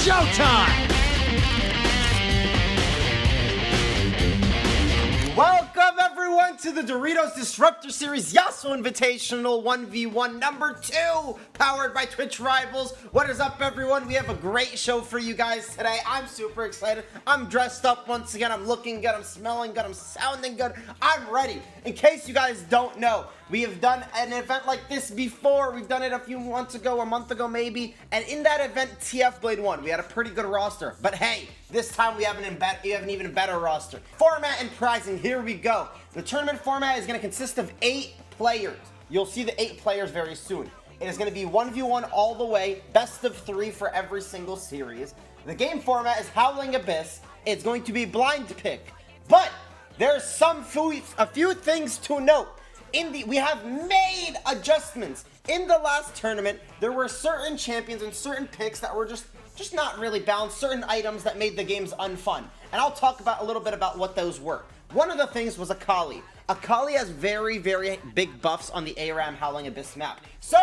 showtime! Welcome everyone to the Doritos Disruptor Series Yasuo Invitational 1v1 number 2, powered by Twitch Rivals. What is up everyone? We have a great show for you guys today. I'm super excited. I'm dressed up once again. I'm looking good. I'm smelling good. I'm sounding good. I'm ready. In case you guys don't know, we have done an event like this before. We've done it a few months ago, a month ago maybe. And in that event, TF Blade won. We had a pretty good roster. But hey, this time we have an even better roster. Format and pricing, here we go. The tournament format is going to consist of 8 players. You'll see the 8 players very soon. It is going to be 1v1 all the way, best of 3 for every single series. The game format is Howling Abyss. It's going to be blind pick. But there's a few things to note. We have made adjustments. In the last tournament, there were certain champions and certain picks that were just not really balanced, certain items that made the games unfun. And I'll talk about a little bit about what those were. One of the things was Akali. Akali has very, very big buffs on the ARAM Howling Abyss map. So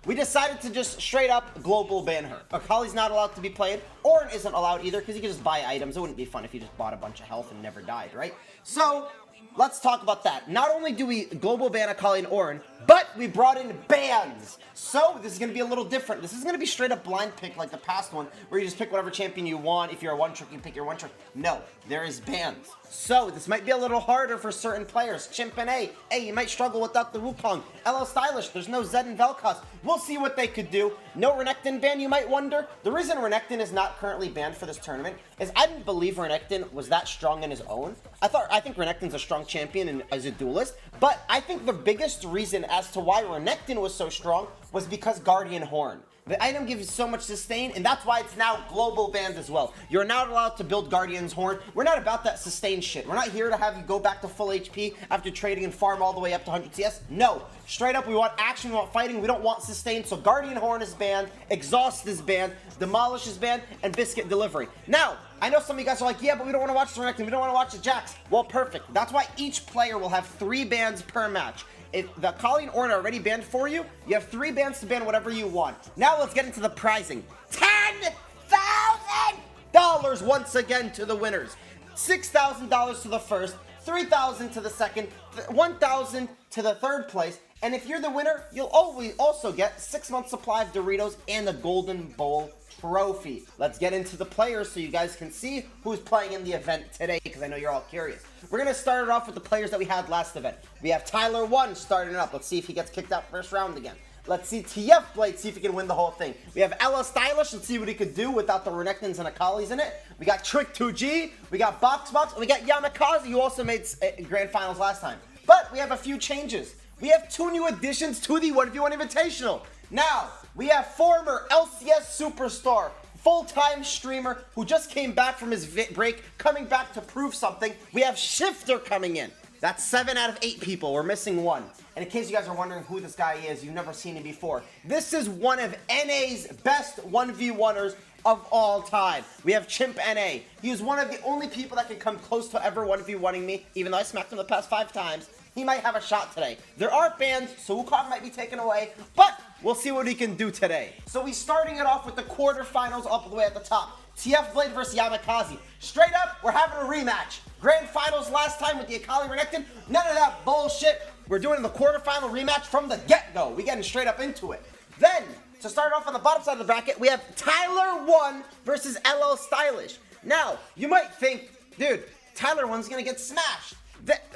we decided to just straight up global ban her. Akali's not allowed to be played. Ornn isn't allowed either because you can just buy items. It wouldn't be fun if you just bought a bunch of health and never died, right? So let's talk about that. Not only do we global ban Akali and Ornn, but we brought in bans. So this is going to be a little different. This is going to be straight up blind pick like the past one, where you just pick whatever champion you want. If you're a one trick, you pick your one trick. No, there is bans. So this might be a little harder for certain players. Chimp and A, you might struggle without the Wukong. LL Stylish, there's no Zed and Vel'Koz. We'll see what they could do. No Renekton ban, you might wonder. The reason Renekton is not currently banned for this tournament is I didn't believe Renekton was that strong in his own. I think Renekton's a strong champion and as a duelist, but I think the biggest reason as to why Renekton was so strong was because Guardian Horn. The item gives so much sustain, and that's why it's now global banned as well. You're not allowed to build Guardian's Horn. We're not about that sustain shit. We're not here to have you go back to full HP after trading and farm all the way up to 100 CS. No. Straight up, we want action, we want fighting, we don't want sustain. So Guardian Horn is banned, Exhaust is banned, Demolish is banned, and Biscuit Delivery. Now, I know some of you guys are like, yeah, but we don't want to watch the Renekton, we don't want to watch the Jax. Well, perfect. That's why each player will have 3 bans per match. If the Akali and Ornn are already banned for you, you have 3 bans to ban whatever you want. Now let's get into the pricing. $10,000 once again to the winners. $6,000 to the first, $3,000 to the second, $1,000 to the third place. And if you're the winner, you'll always also get 6 months supply of Doritos and the Golden Bowl trophy. Let's get into the players so you guys can see who's playing in the event today, because I know you're all curious. We're going to start it off with the players that we had last event. We have Tyler 1 starting up. Let's see if he gets kicked out first round again. Let's see TF Blade, see if he can win the whole thing. We have LL Stylish, let's see what he could do without the Renektons and Akalis in it. We got Trick 2G, we got Box, and we got Yamakaze, who also made grand finals last time. But we have a few changes. We have 2 new additions to the 1v1 Invitational. Now, we have former LCS superstar, full-time streamer who just came back from his break, coming back to prove something. We have Shifter coming in. That's 7 out of 8 people. We're missing 1. And in case you guys are wondering who this guy is, you've never seen him before. This is one of NA's best 1v1ers of all time. We have Chimp NA. He is one of the only people that can come close to ever 1v1ing me, even though I smacked him the past 5 times. He might have a shot today. There are bans, so Wukong might be taken away, but we'll see what he can do today. So we're starting it off with the quarterfinals up the way at the top. TF Blade versus Yamakaze. Straight up, we're having a rematch. Grand finals last time with the Akali Renekton. None of that bullshit. We're doing the quarterfinal rematch from the get-go. We're getting straight up into it. Then, to start off on the bottom side of the bracket, we have Tyler 1 versus LL Stylish. Now, you might think, dude, Tyler 1's gonna get smashed.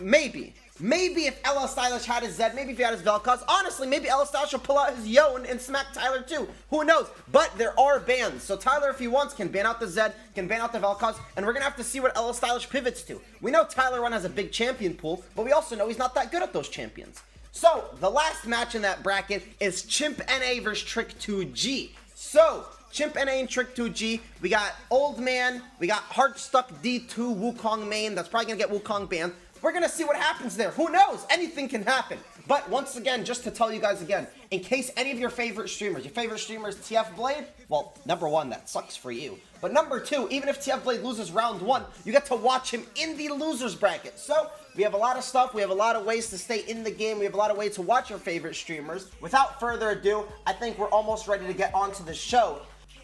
Maybe. Maybe if LL Stylish had his Zed, maybe if he had his Vel'Koz, honestly, maybe LL Stylish will pull out his Yone and smack Tyler too. Who knows? But there are bans. So Tyler, if he wants, can ban out the Zed, can ban out the Vel'Koz, and we're going to have to see what LL Stylish pivots to. We know Tyler 1 has a big champion pool, but we also know he's not that good at those champions. So, the last match in that bracket is Chimp NA versus Trick 2G. So, Chimp NA and Trick 2G, we got Old Man, we got Heartstuck D2 Wukong main, that's probably going to get Wukong banned. We're going to see what happens there. Who knows? Anything can happen. But once again, just to tell you guys again, in case any of your favorite streamers is TF Blade, well, number 1, that sucks for you. But number 2, even if TF Blade loses round 1, you get to watch him in the losers bracket. So, we have a lot of stuff. We have a lot of ways to stay in the game. We have a lot of ways to watch your favorite streamers. Without further ado, I think we're almost ready to get onto the show.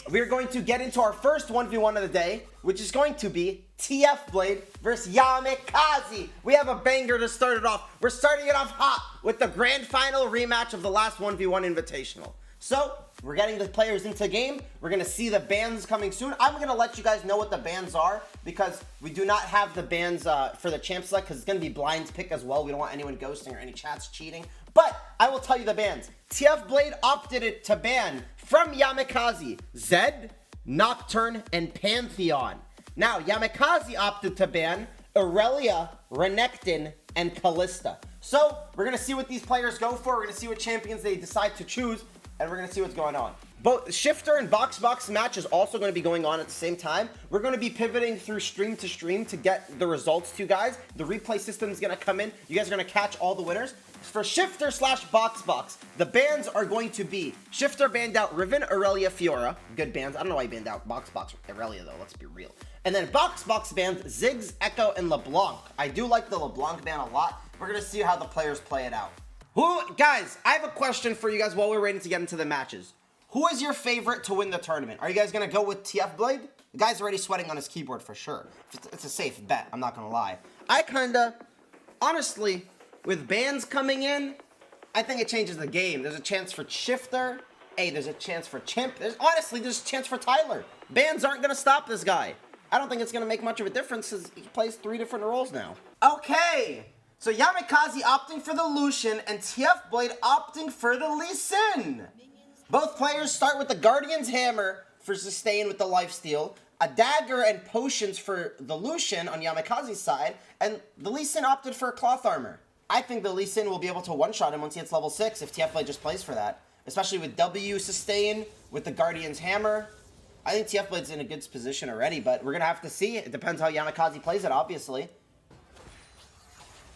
we're going to get into our first 1v1 of the day, which is going to be TF Blade versus Yamikaze. We have a banger to start it off. We're starting it off hot with the grand final rematch of the last 1v1 Invitational. So, we're getting the players into the game. We're going to see the bans coming soon. I'm going to let you guys know what the bans are because we do not have the bans for the champ select because it's going to be blind pick as well. We don't want anyone ghosting or any chats cheating. But I will tell you the bans. TF Blade opted it to ban from Yamikaze, Zed, Nocturne, and Pantheon. Now, Yamikaze opted to ban Aurelia, Renekton, and Callista. So, we're going to see what these players go for. We're going to see what champions they decide to choose. And we're going to see what's going on. Both Shifter and Box match is also going to be going on at the same time. We're going to be pivoting through stream to stream to get the results to you guys. The replay system is going to come in. You guys are going to catch all the winners. For Shifter / Box, the bans are going to be Shifter banned out Riven, Aurelia, Fiora. Good bans. I don't know why he banned out Box, Aurelia though. Let's be real. And then Box banned Ziggs, Echo, and LeBlanc. I do like the LeBlanc ban a lot. We're going to see how the players play it out. Guys, I have a question for you guys while we're waiting to get into the matches. Who is your favorite to win the tournament? Are you guys going to go with TF Blade? The guy's already sweating on his keyboard for sure. It's a safe bet, I'm not going to lie. I honestly, with bans coming in, I think it changes the game. There's a chance for Shifter. Hey, there's a chance for Chimp. Honestly, there's a chance for Tyler. Bans aren't going to stop this guy. I don't think it's going to make much of a difference because he plays 3 different roles now. Okay. So Yamikaze opting for the Lucian and TF Blade opting for the Lee Sin. Both players start with the Guardian's Hammer for sustain with the lifesteal, a dagger and potions for the Lucian on Yamikaze's side, and the Lee Sin opted for cloth armor. I think the Lee Sin will be able to one-shot him once he hits level 6 if TF Blade just plays for that. Especially with W sustain, with the Guardian's Hammer. I think TF Blade's in a good position already, but we're going to have to see. It depends how Yamikaze plays it, obviously.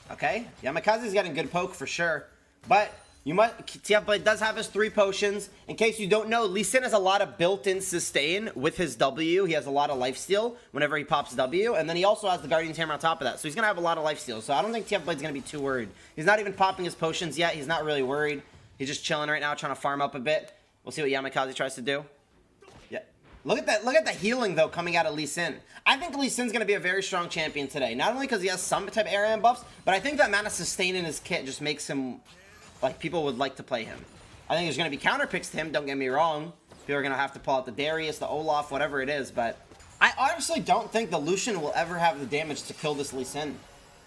Okay, Yamikaze's getting good poke for sure, but TF Blade does have his 3 potions. In case you don't know, Lee Sin has a lot of built-in sustain with his W. He has a lot of lifesteal whenever he pops W, and then he also has the Guardian's Hammer on top of that, so he's going to have a lot of lifesteal, so I don't think TF Blade's going to be too worried. He's not even popping his potions yet. He's not really worried. He's just chilling right now, trying to farm up a bit. We'll see what Yamikaze tries to do. Yeah. Look at the healing, though, coming out of Lee Sin. I think Lee Sin's going to be a very strong champion today. Not only because he has some type of area and buffs, but I think that amount of sustain in his kit just makes him, like, people would like to play him. I think there's going to be counter picks to him, don't get me wrong. People are going to have to pull out the Darius, the Olaf, whatever it is, but I honestly don't think the Lucian will ever have the damage to kill this Lee Sin.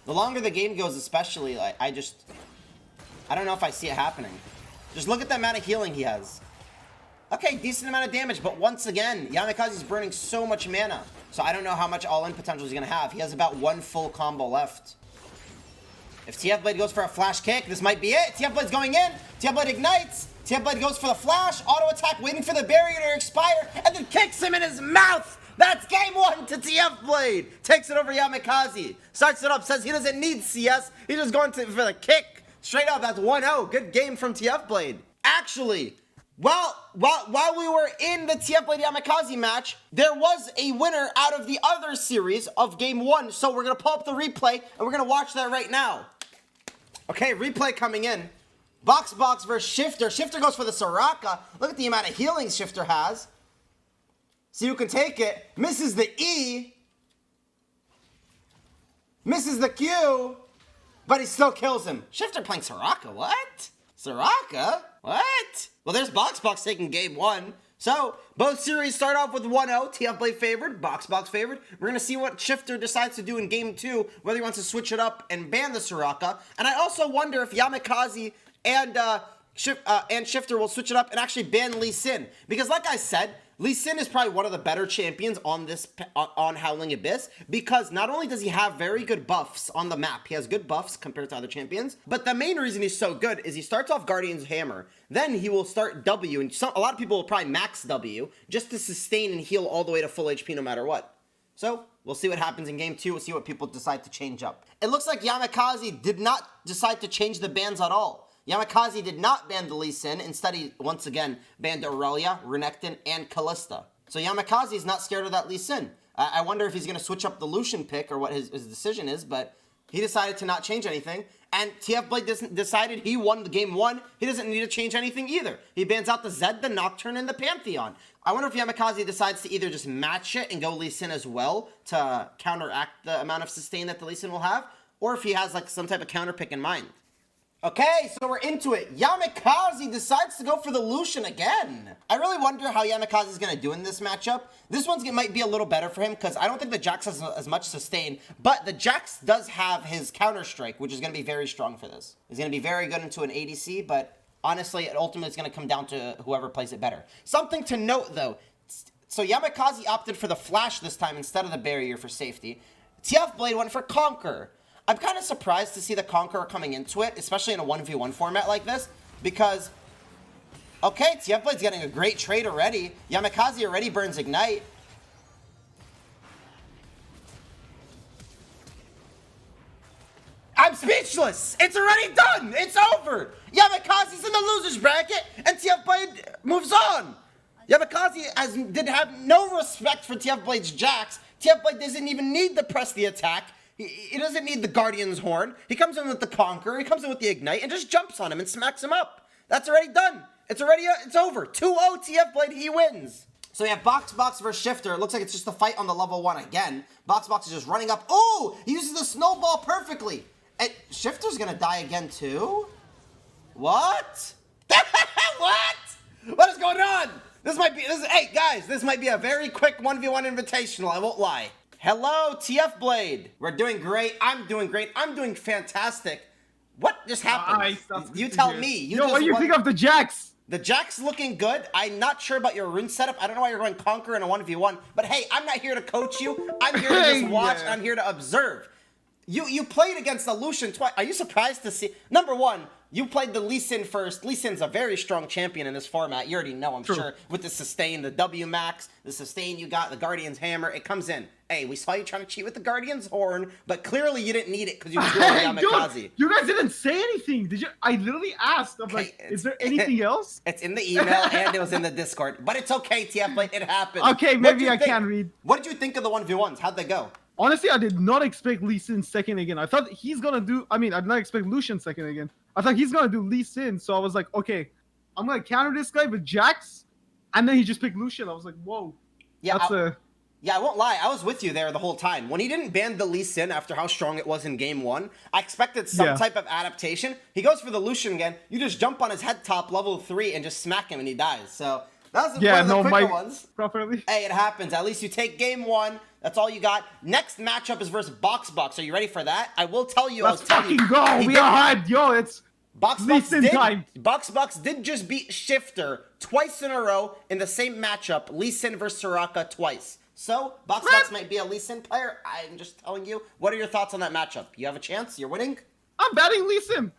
The longer the game goes, especially, like, I don't know if I see it happening. Just look at the amount of healing he has. Okay, decent amount of damage, but once again, Yamikaze's burning so much mana. So I don't know how much all-in potential he's going to have. He has about 1 full combo left. If TF Blade goes for a flash kick, this might be it. TF Blade's going in. TF Blade ignites. TF Blade goes for the flash, auto attack, waiting for the barrier to expire, and then kicks him in his mouth. That's game 1 to TF Blade. Takes it over Yamikaze. Starts it up, says he doesn't need CS. He's just going for the kick. Straight up, that's 1-0. Good game from TF Blade. Actually, while we were in the TF Blade Yamikaze match, there was a winner out of the other series of game 1. So we're going to pull up the replay, and we're going to watch that right now. Okay, replay coming in. Box versus Shifter. Shifter goes for the Soraka. Look at the amount of healing Shifter has. See who can take it. Misses the E. Misses the Q. But he still kills him. Shifter playing Soraka. What? Soraka? What? Well, there's Box taking game 1. So, both series start off with 1-0. TF Blade favored, Box favored. We're going to see what Shifter decides to do in game 2, whether he wants to switch it up and ban the Soraka. And I also wonder if Yamikaze and Shifter will switch it up and actually ban Lee Sin. Because like I said, Lee Sin is probably one of the better champions on Howling Abyss, because not only does he have very good buffs on the map, he has good buffs compared to other champions, but the main reason he's so good is he starts off Guardian's Hammer, then he will start W, and a lot of people will probably max W, just to sustain and heal all the way to full HP no matter what. So, we'll see what happens in game 2, we'll see what people decide to change up. It looks like Yamikaze did not decide to change the bans at all. Yamikaze did not ban the Lee Sin. Instead, he once again banned Aurelia, Renekton, and Callista. So Yamikaze is not scared of that Lee Sin. I wonder if he's going to switch up the Lucian pick or what his decision is, but He decided to not change anything. And TF Blade decided he won the game 1. He doesn't need to change anything either. He bans out the Zed, the Nocturne, and the Pantheon. I wonder if Yamikaze decides to either just match it and go Lee Sin as well to counteract the amount of sustain that the Lee Sin will have, or if he has like some type of counter pick in mind. Okay, so we're into it. Yamikaze decides to go for the Lucian again. I really wonder how Yamikaze is going to do in this matchup. This one's might be a little better for him because I don't think the Jax has as much sustain, but the Jax does have his counter strike, which is going to be very strong for this. He's going to be very good into an ADC, but honestly, it ultimately is going to come down to whoever plays it better. Something to note though, so Yamikaze opted for the Flash this time instead of the Barrier for safety. TF Blade went for Conquer. I'm kind of surprised to see the Conqueror coming into it, especially in a 1v1 format like this, because, okay, TF Blade's getting a great trade already. Yamikaze already burns Ignite. I'm speechless! It's already done! It's over! Yamikaze's in the loser's bracket, and TF Blade moves on! Yamikaze did have no respect for TF Blade's Jax. TF Blade doesn't even need to press the attack. He doesn't need the Guardian's Horn. He comes in with the Conqueror, he comes in with the Ignite, and just jumps on him and smacks him up. That's already done. It's over. 2-0 TF Blade, he wins. So we have Box versus Shifter. It looks like it's just a fight on the level 1 again. Box is just running up. Oh, he uses the snowball perfectly. And Shifter's gonna die again too? What? What? What is going on? Hey guys, this might be a very quick 1v1 invitational, I won't lie. Hello, TF Blade. We're doing great. I'm doing great. I'm doing fantastic. What just happened? You tell me. Yo, what do you think of the Jax? The Jax looking good. I'm not sure about your rune setup. I don't know why you're going Conquer in a 1v1. But hey, I'm not here to coach you. I'm here to just watch. I'm here to observe. You played against the Lucian twice. Are you surprised to see? Number one, you played the Lee Sin first. Lee Sin's a very strong champion in this format. You already know, I'm sure. With the sustain, the W max, the sustain you got, the Guardian's Hammer, it comes in. Hey, we saw you trying to cheat with the Guardian's Horn, but clearly you didn't need it because you threw Yamikaze. Dude, you guys didn't say anything. Did you? I literally asked. I'm like, is there anything else? It's in the email and it was in the Discord. But it's okay, TF Blade. It happened. Okay, maybe I can read. What did you think of the 1v1s? How'd they go? Honestly, I did not expect Lee Sin second again. I thought he's gonna do. I did not expect Lucian second again. I thought he's gonna do Lee Sin. So I was like, okay, I'm gonna counter this guy with Jax, and then he just picked Lucian. I was like, whoa. Yeah, I won't lie. I was with you there the whole time. When he didn't ban the Lee Sin after how strong it was in game 1, I expected some type of adaptation. He goes for the Lucian again. You just jump on his head top, level 3, and just smack him, and he dies. So that was one of the quicker ones. Properly. Hey, it happens. At least you take game 1. That's all you got. Next matchup is versus Box. Are you ready for that? I will tell you. Let's fucking go. We are hyped. Yo, it's Box time. Box did just beat Shifter twice in a row in the same matchup. Lee Sin versus Soraka twice. So, Box might be a Lee Sin player. I'm just telling you. What are your thoughts on that matchup? You have a chance? You're winning? I'm betting Lee Sin.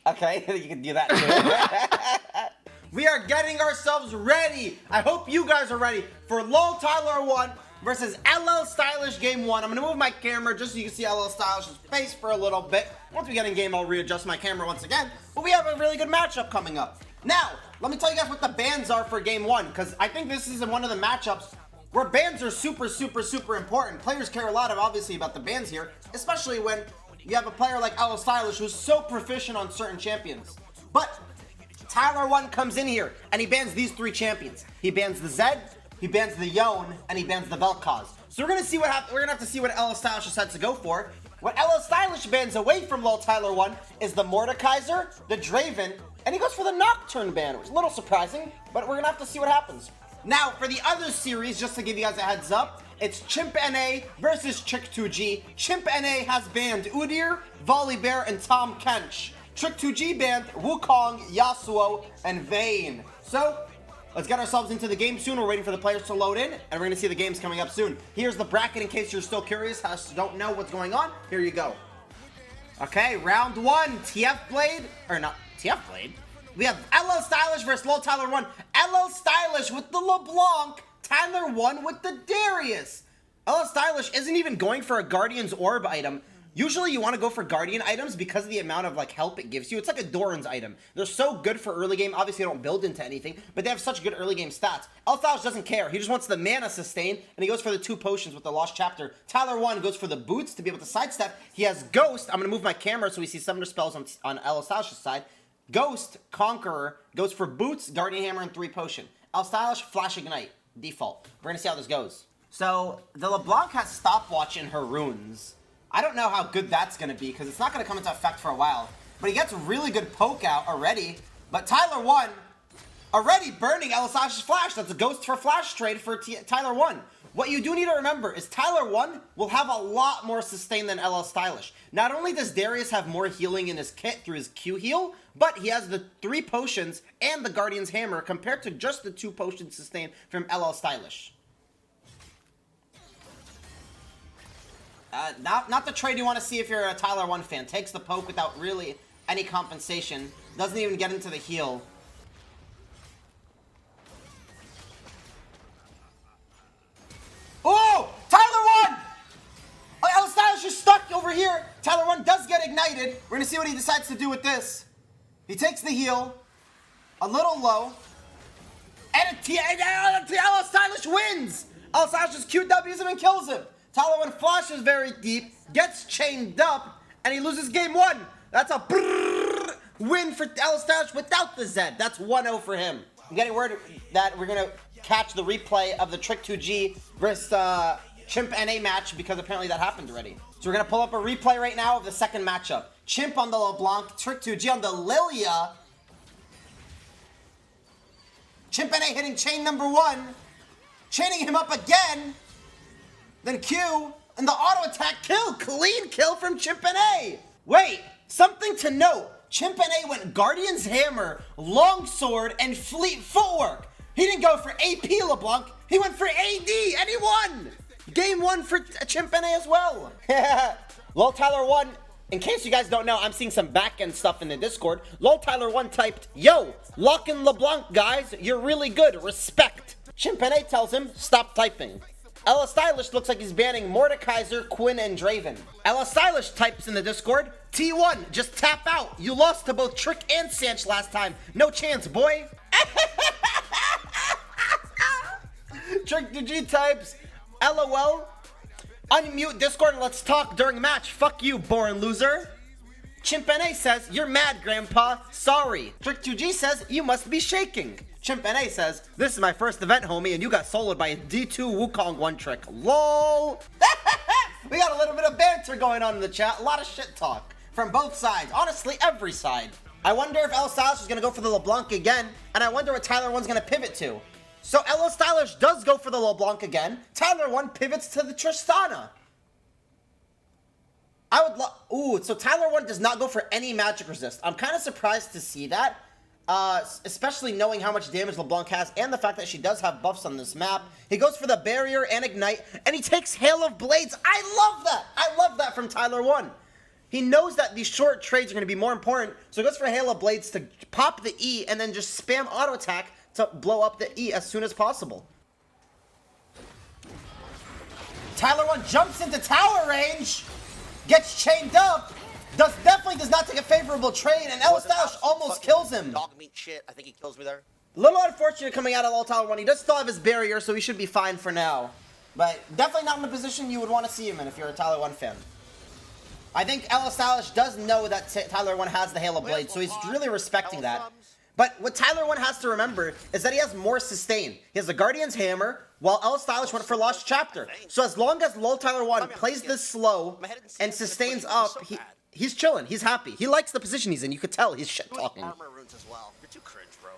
Okay, you can do that too. We are getting ourselves ready. I hope you guys are ready for LOL Tyler 1 versus LL Stylish game 1. I'm going to move my camera just so you can see LL Stylish's face for a little bit. Once we get in game, I'll readjust my camera once again. But we have a really good matchup coming up. Now, let me tell you guys what the bans are for game 1, because I think this is one of the matchups where bans are super important. Players care a lot, obviously, about the bans here, especially when you have a player like LL Stylish who's so proficient on certain champions. But Tyler 1 comes in here, and he bans these 3 champions. He bans the Zed, he bans the Yone, and he bans the Vel'Koz. So we're gonna see what happens. We're gonna have to see what LL Stylish decides to go for. What LL Stylish bans away from LOL Tyler 1 is the Mordekaiser, the Draven, and he goes for the Nocturne ban, which is a little surprising, but we're gonna have to see what happens. Now, for the other series, just to give you guys a heads up, it's Chimp NA versus Trick2G. Chimp NA has banned Udyr, Volibear, and Tahm Kench. Trick2G banned Wukong, Yasuo, and Vayne. So, let's get ourselves into the game soon. We're waiting for the players to load in, and we're going to see the games coming up soon. Here's the bracket in case you're still curious, don't know what's going on. Here you go. Okay, round 1, TF Blade, or not TF Blade. We have LL Stylish versus LOL Tyler 1. LL Stylish with the LeBlanc, Tyler 1 with the Darius. LL Stylish isn't even going for a Guardian's Orb item. Usually you want to go for Guardian items because of the amount of like help it gives you. It's like a Doran's item. They're so good for early game. Obviously they don't build into anything, but they have such good early game stats. Stylish doesn't care. He just wants the mana sustain, and he goes for the 2 potions with the Lost Chapter. Tyler 1 goes for the boots to be able to sidestep. He has Ghost. I'm going to move my camera so we see Summoner spells on Stylish's side. Ghost, Conqueror, goes for boots, Guardian Hammer, and 3 potion. Stylish, Flash Ignite, default. We're going to see how this goes. So the LeBlanc has Stopwatch in her runes. I don't know how good that's going to be because it's not going to come into effect for a while. But he gets a really good poke out already. But Tyler 1 already burning Stylish's Flash. That's a Ghost for Flash trade for Tyler 1. What you do need to remember is Tyler 1 will have a lot more sustain than Stylish. Not only does Darius have more healing in his kit through his Q heal, but he has the 3 potions and the Guardian's Hammer compared to just the 2 potions sustain from Stylish. Not the trade you want to see if you're a Tyler 1 fan. Takes the poke without really any compensation. Doesn't even get into the heal. Oh! Tyler 1! Stylish is stuck over here. Tyler 1 does get ignited. We're going to see what he decides to do with this. He takes the heal. A little low. And Stylish wins! Stylish's QWs him and kills him. Tyler 1 flashes very deep, gets chained up, and he loses game 1. That's a win for Stylish without the Zed. That's 1-0 for him. I'm getting word that we're going to catch the replay of the Trick 2G versus Chimp NA match because apparently that happened already. So we're going to pull up a replay right now of the second matchup. Chimp on the LeBlanc, Trick 2G on the Lilia. Chimp NA hitting chain number 1, chaining him up again. Then Q, and the auto attack kill. Clean kill from Chimp NA. Wait, something to note. Chimp NA went Guardian's Hammer, Longsword, and Fleet Footwork. He didn't go for AP LeBlanc. He went for AD, and he won. Game 1 for Chimp NA as well. Lol Tyler 1, in case you guys don't know, I'm seeing some back-end stuff in the Discord. Lol Tyler 1 typed, yo, lock in LeBlanc, guys. You're really good. Respect. Chimp NA tells him, stop typing. Stylish looks like he's banning Mordekaiser, Quinn, and Draven. Stylish types in the Discord, T1, just tap out. You lost to both Trick and Sanch last time. No chance, boy. Trick DG types, LOL. Unmute Discord and let's talk during match. Fuck you, boring loser. Chimp NA says, you're mad, Grandpa. Sorry. Trick 2G says, you must be shaking. Chimp NA says, this is my first event, homie, and you got soloed by a D2 Wukong 1 trick. LOL. We got a little bit of banter going on in the chat. A lot of shit talk from both sides. Honestly, every side. I wonder if Stylish is going to go for the LeBlanc again, and I wonder what Tyler 1's going to pivot to. So Stylish does go for the LeBlanc again. Tyler 1 pivots to the Tristana. Ooh, so Tyler 1 does not go for any magic resist. I'm kind of surprised to see that. Especially knowing how much damage LeBlanc has and the fact that she does have buffs on this map. He goes for the barrier and ignite, and he takes Hail of Blades. I love that! I love that from Tyler 1. He knows that these short trades are going to be more important, so he goes for Hail of Blades to pop the E and then just spam auto attack to blow up the E as soon as possible. Tyler 1 jumps into tower range, gets chained up, definitely does not take a favorable trade, and Stylish almost kills him. Dog meat shit. I think he kills me there. A little unfortunate coming out of Lol Tyler 1. He does still have his barrier, so he should be fine for now. But definitely not in a position you would want to see him in if you're a Tyler 1 fan. I think Stylish does know that Tyler 1 has the Hail of Blade, so he's really respecting that. But what Tyler 1 has to remember is that he has more sustain. He has the Guardian's Hammer, while Stylish went for Lost Chapter. So as long as Lol Tyler 1 plays this slow and sustains up, he's chilling. He's happy. He likes the position he's in. You could tell he's shit talking. Armor runes as well. You're too cringe, bro.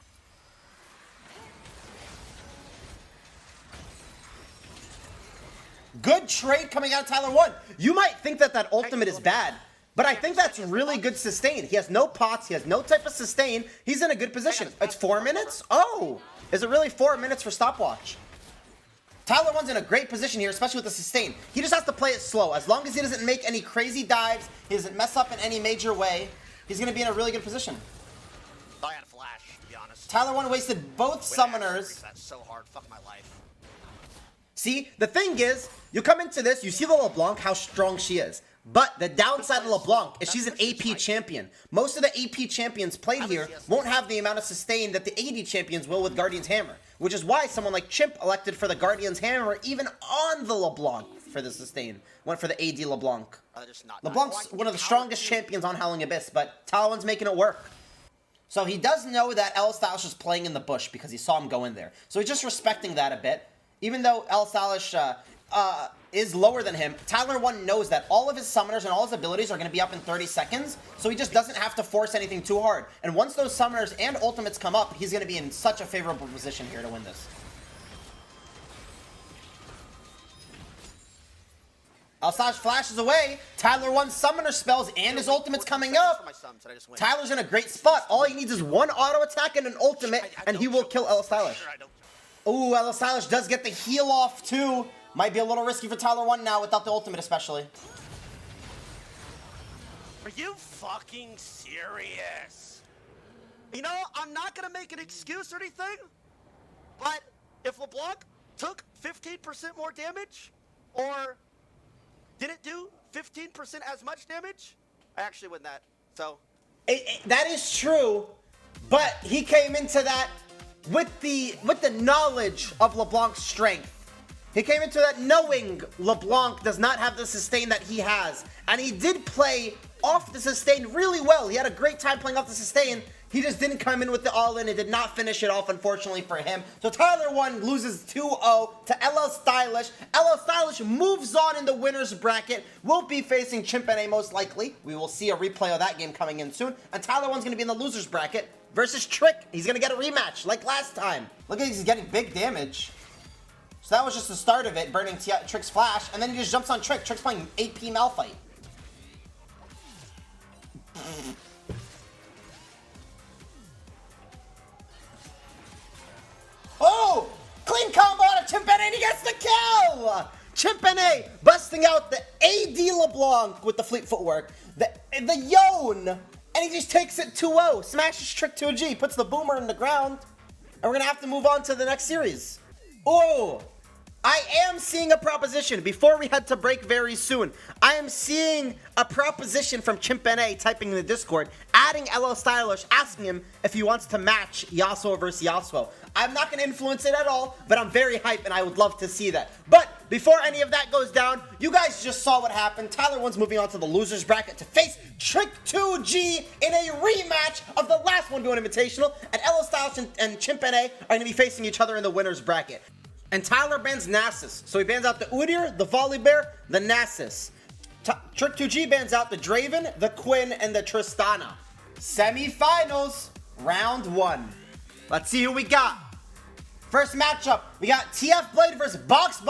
Good trade coming out of Tyler 1. You might think that that ultimate is bad, but I think that's really good sustain. He has no pots. He has no type of sustain. He's in a good position. It's 4 minutes? Oh, is it really 4 minutes for stopwatch? Tyler 1's in a great position here, especially with the sustain. He just has to play it slow. As long as he doesn't make any crazy dives, he doesn't mess up in any major way, he's going to be in a really good position. I had a flash, to be honest. Tyler 1 wasted both summoners. That's so hard. Fuck my life. See, the thing is, you come into this, you see the LeBlanc, how strong she is. But the downside of LeBlanc is she's an AP champion. Most of the AP champions played here won't have the amount of sustain that the AD champions will with Guardian's Hammer, which is why someone like Chimp elected for the Guardian's Hammer even on the LeBlanc for the sustain. Went for the AD LeBlanc. LeBlanc's one of the strongest champions on Howling Abyss, but Talon's making it work. So he does know that El Stylish is playing in the bush because he saw him go in there. So he's just respecting that a bit. Even though El Stylish is lower than him, Tyler 1 knows that all of his summoners and all his abilities are going to be up in 30 seconds, so he just doesn't have to force anything too hard. And once those summoners and ultimates come up, he's going to be in such a favorable position here to win this. El Stylish flashes away. Tyler 1's summoner spells and his ultimate's coming up. Tyler's in a great spot. All he needs is one auto attack and an ultimate, and he will kill El Stylish. Ooh, El Stylish does get the heal off too. Might be a little risky for Tyler 1 now without the ultimate especially. Are you fucking serious? You know, I'm not gonna make an excuse or anything, but if LeBlanc took 15% more damage, or didn't do 15% as much damage, I actually win that, so. That is true, but he came into that with the knowledge of LeBlanc's strength. He came into that knowing LeBlanc does not have the sustain that he has. And he did play off the sustain really well. He had a great time playing off the sustain. He just didn't come in with the all-in and did not finish it off, unfortunately for him. So Tyler 1 loses 2-0 to LL Stylish. LL Stylish moves on in the winner's bracket. Will be facing Chimpene most likely. We will see a replay of that game coming in soon. And Tyler 1's going to be in the loser's bracket versus Trick. He's going to get a rematch like last time. Look at he's getting big damage. So that was just the start of it, burning Trick's flash, and then he just jumps on Trick. Trick's playing AP Malphite. Oh! Clean combo out of Chimpene, and he gets the kill! Chimpene busting out the AD LeBlanc with the fleet footwork, the Yone, and he just takes it 2-0, smashes Trick to a G, puts the boomer in the ground, and we're gonna have to move on to the next series. Oh! I am seeing a proposition before we head to break very soon. I am seeing a proposition from Chimpene typing in the Discord, adding LL Stylish, asking him if he wants to match Yasuo versus Yasuo. I'm not going to influence it at all, but I'm very hyped and I would love to see that. But before any of that goes down, you guys just saw what happened. Tyler 1's moving on to the loser's bracket to face Trick 2G in a rematch of the last 1v1 Invitational, and LL Stylish and Chimpene are going to be facing each other in the winner's bracket. And Tyler bans Nasus. So he bans out the Udyr, the Volibear, the Nasus. Trick 2G bans out the Draven, the Quinn, and the Tristana. Semi-finals, round 1. Let's see who we got. First matchup, we got TF Blade versus Box.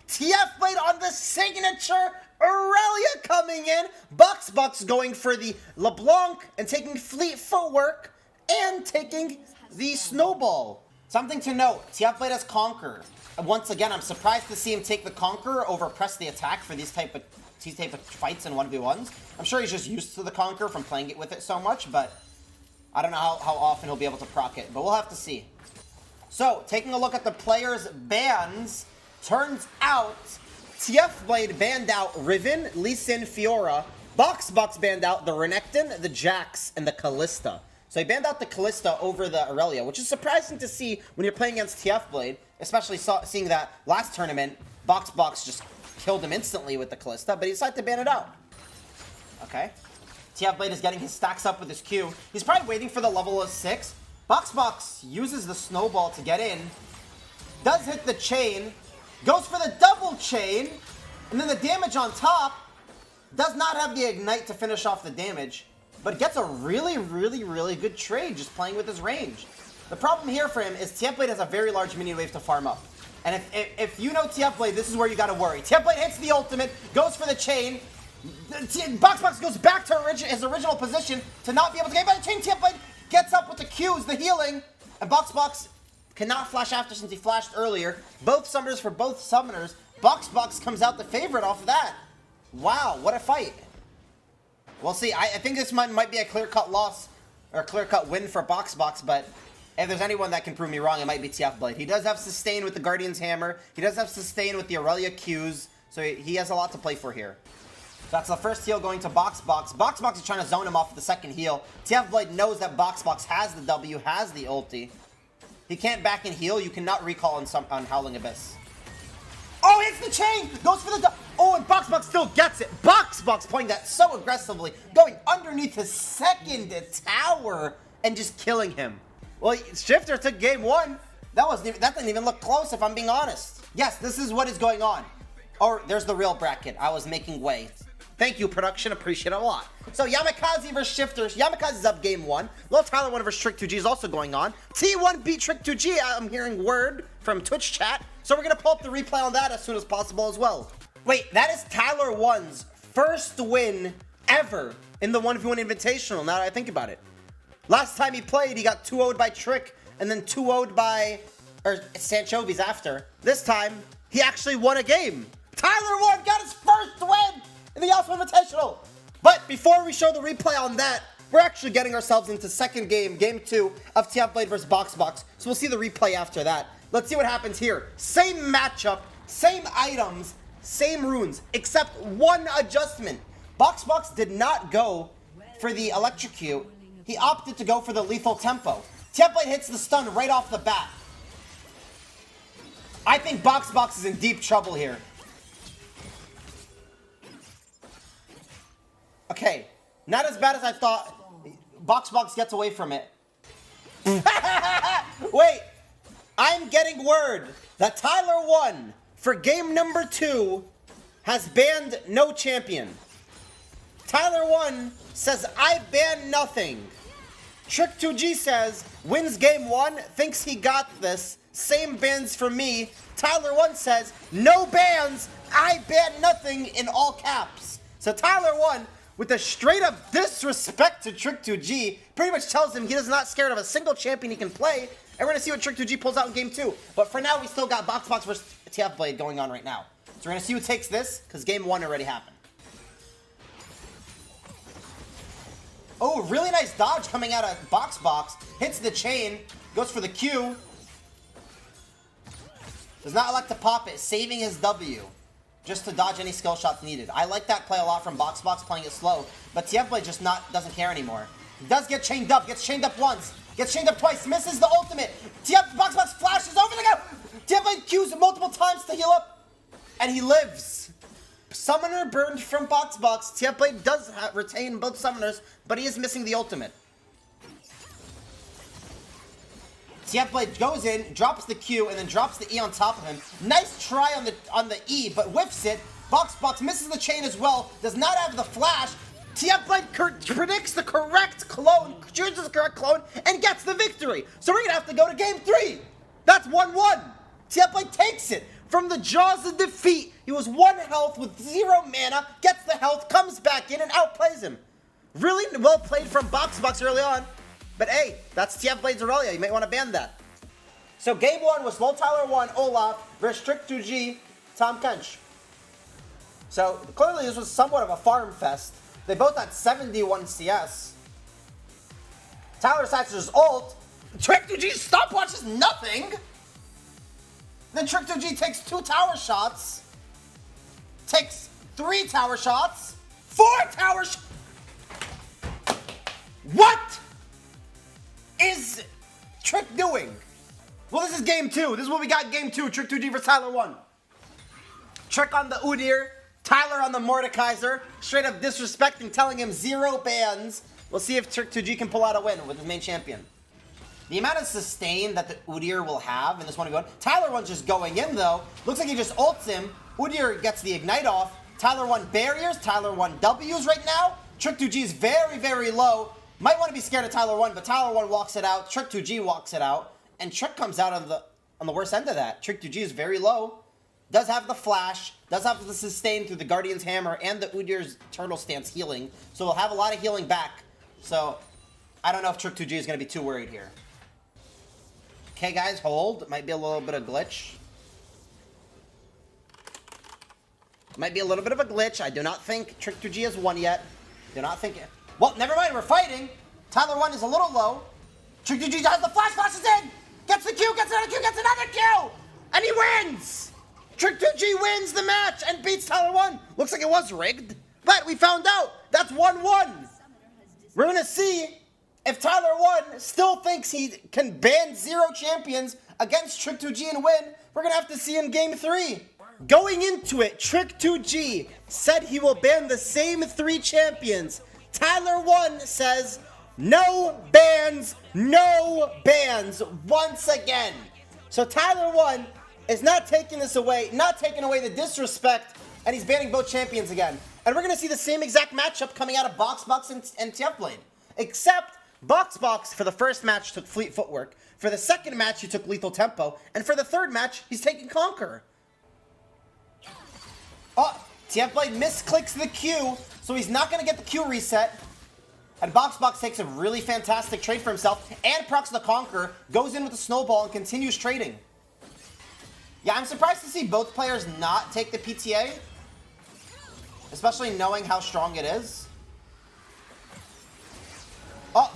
TF Blade on the signature Aurelia coming in. Box going for the LeBlanc and taking fleet footwork and taking the Snowball. Something to note, TF Blade has Conquer. Once again, I'm surprised to see him take the Conquer over press the attack for these type of fights and 1v1s. I'm sure he's just used to the Conquer from playing it with it so much, but I don't know how often he'll be able to proc it, but we'll have to see. So, taking a look at the players' bans, turns out TF Blade banned out Riven, Lee Sin, Fiora. Box banned out the Renekton, the Jax, and the Kalista. So he banned out the Kalista over the Aurelia, which is surprising to see when you're playing against TF Blade, especially seeing that last tournament, Box just killed him instantly with the Kalista, but he decided to ban it out. Okay. TF Blade is getting his stacks up with his Q. He's probably waiting for the level of 6. Box uses the Snowball to get in, does hit the chain, goes for the double chain, and then the damage on top, does not have the ignite to finish off the damage, but gets a really good trade just playing with his range. The problem here for him is TF Blade has a very large minion wave to farm up. And if you know TF Blade, this is where you gotta worry. TF Blade hits the ultimate, goes for the chain, Box goes back to his original position to not be able to get by the chain. TF Blade gets up with the Qs, the healing, and Box cannot flash after since he flashed earlier. Both summoners for both summoners. Box comes out the favorite off of that. Wow, what a fight. We'll see. I think this might be a clear-cut loss, or a clear-cut win for Box, but if there's anyone that can prove me wrong, it might be TF Blade. He does have sustain with the Guardian's Hammer. He does have sustain with the Aurelia Qs, so he has a lot to play for here. That's the first heal going to Box Box. Box Box is trying to zone him off with the second heal. TF Blade knows that Box Box has the W, has the ulti. He can't back and heal. You cannot recall on Howling Abyss. Oh, hits the chain! Goes for the... Oh, and Box Box still gets it. Box Box playing that so aggressively. Going underneath his second tower and just killing him. Well, Shifter took game 1. That didn't even look close, if I'm being honest. Yes, this is what is going on. Or, there's the real bracket. I was making way. Thank you, production. Appreciate it a lot. So, Yamakaze versus Shifters. Yamakaze's up game 1. Lil Tyler 1 versus Trick 2G is also going on. T1 beat Trick 2G. I'm hearing word from Twitch chat. So, we're going to pull up the replay on that as soon as possible as well. Wait, that is Tyler 1's first win ever in the 1v1 Invitational, now that I think about it. Last time he played, he got 2-0'd by Trick, and then 2-0'd by... or Sanchovi's after. This time, he actually won a game. Tyler 1 got his first win in the YASSUO Invitational. But before we show the replay on that, we're actually getting ourselves into second game, game 2 of TF Blade versus Box Box. So we'll see the replay after that. Let's see what happens here. Same matchup, same items, same runes, except one adjustment. Box Box did not go for the electrocute. He opted to go for the lethal tempo. TF Blade hits the stun right off the bat. I think Box Box is in deep trouble here. Okay, not as bad as I thought. Box Box gets away from it. Wait, I'm getting word that Tyler 1 for game number 2 has banned no champion. Tyler 1 says, I ban nothing. Trick 2G says, wins game 1, thinks he got this. Same bans for me. Tyler 1 says, no bans, I ban nothing in all caps. So Tyler 1, with a straight up disrespect to Trick 2G, pretty much tells him he is not scared of a single champion he can play. And we're going to see what Trick 2G pulls out in game 2. But for now, we still got Box Box versus TF Blade going on right now. So we're going to see who takes this, because game 1 already happened. Oh, really nice dodge coming out of Box Box. Hits the chain, goes for the Q. Does not elect to pop it, saving his W. Just to dodge any skill shots needed. I like that play a lot from Box Box, playing it slow. But TF Blade just doesn't care anymore. He does get chained up, gets chained up once. Gets chained up twice, misses the ultimate. Box Box flashes over the go. TF Blade Qs multiple times to heal up. And he lives. Summoner burned from Box Box. TF Blade does retain both summoners, but he is missing the ultimate. TF Blade goes in, drops the Q, and then drops the E on top of him. Nice try on the E, but whiffs it. Box Box misses the chain as well. Does not have the flash. TF Blade predicts the correct clone, chooses the correct clone, and gets the victory. So we're gonna have to go to game 3. That's 1-1. TF Blade takes it from the jaws of defeat. He was 1 health with 0 mana, gets the health, comes back in, and outplays him. Really well played from Box Box early on. But hey, that's TF Blade's Aurelia. You might want to ban that. So game 1 was Lil Tyler 1, Olaf versus Trick 2G, Tom Kench. So clearly this was somewhat of a farm fest. They both had 71 CS. Tyler decides to just ult. Trick 2G's stopwatch is nothing. Then Trick 2G takes 2 tower shots. Takes 3 tower shots. 4 tower shots. What is Trick doing? Well, this is game 2. This is what we got in game 2. Trick 2G versus Tyler 1. Trick on the Udyr. Tyler on the Mordekaiser. Straight up disrespecting, telling him 0 bans. We'll see if Trick 2G can pull out a win with his main champion. The amount of sustain that the Udyr will have in this 1v1. Tyler 1's just going in though. Looks like he just ults him. Udyr gets the ignite off. Tyler 1 barriers. Tyler 1 W's right now. Trick 2G is very, very low. Might want to be scared of Tyler 1, but Tyler 1 walks it out. Trick 2G walks it out. And Trick comes out on the worst end of that. Trick 2G is very low. Does have the flash. Does have the sustain through the Guardian's Hammer and the Udyr's Turtle Stance healing. So we'll have a lot of healing back. So I don't know if Trick 2G is going to be too worried here. Okay, guys, hold. Might be a little bit of glitch. Might be a little bit of a glitch. I do not think Trick 2G has won yet. Do not think it. Well, never mind. We're fighting. Tyler 1 is a little low. Trick 2G has the flash, flashes in. Gets the Q, gets another Q, gets another Q. And he wins. Trick 2G wins the match and beats Tyler 1. Looks like it was rigged. But we found out that's 1-1. We're going to see if Tyler 1 still thinks he can ban 0 champions against Trick2G and win. We're going to have to see in game 3. Going into it, Trick2G said he will ban the same 3 champions. Tyler 1 says no bans once again. So Tyler 1 is not taking this away, not taking away the disrespect, and he's banning both champions again. And we're going to see the same exact matchup coming out of Box and TF Blade. Except Box for the first match took Fleet Footwork. For the second match, he took Lethal Tempo. And for the third match, he's taking Conquer. Oh, TF Blade misclicks the Q, so he's not going to get the Q reset. And Box takes a really fantastic trade for himself and procs the Conquer, goes in with the Snowball, and continues trading. Yeah, I'm surprised to see both players not take the PTA, especially knowing how strong it is. Oh,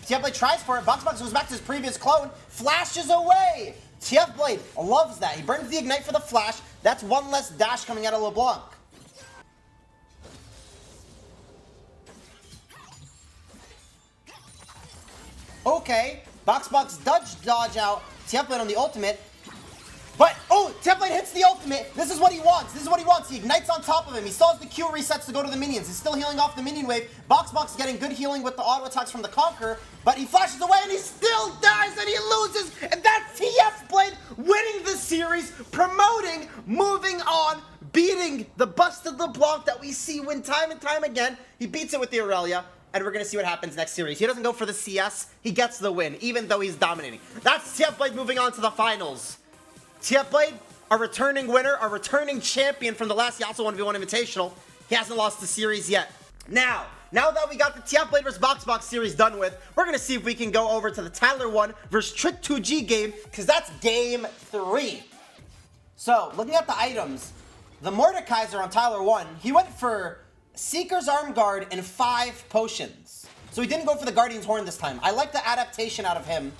TF Blade tries for it. Box goes back to his previous clone, flashes away. TF Blade loves that. He burns the Ignite for the flash. That's one less dash coming out of LeBlanc. Okay, Box does dodge out TF Blade on the ultimate. But, oh, TF Blade hits the ultimate. This is what he wants. He ignites on top of him. He still has the Q resets to go to the minions. He's still healing off the minion wave. Box getting good healing with the auto attacks from the Conqueror. But he flashes away and he still dies and he loses. And that's TF Blade winning the series, promoting, moving on, beating the busted LeBlanc that we see win time and time again. He beats it with the Aurelia. And we're going to see what happens next series. He doesn't go for the CS. He gets the win, even though he's dominating. That's TF Blade moving on to the finals. TF Blade, a returning winner, a returning champion from the last Yasuo 1v1 Invitational. He hasn't lost the series yet. Now that we got the TF Blade vs. Box series done with, we're going to see if we can go over to the Tyler 1 vs. Trick2G game, because that's game 3. So, looking at the items, the Mordekaiser on Tyler 1, he went for Seeker's Arm Guard and 5 potions. So he didn't go for the Guardian's Horn this time. I like the adaptation out of him.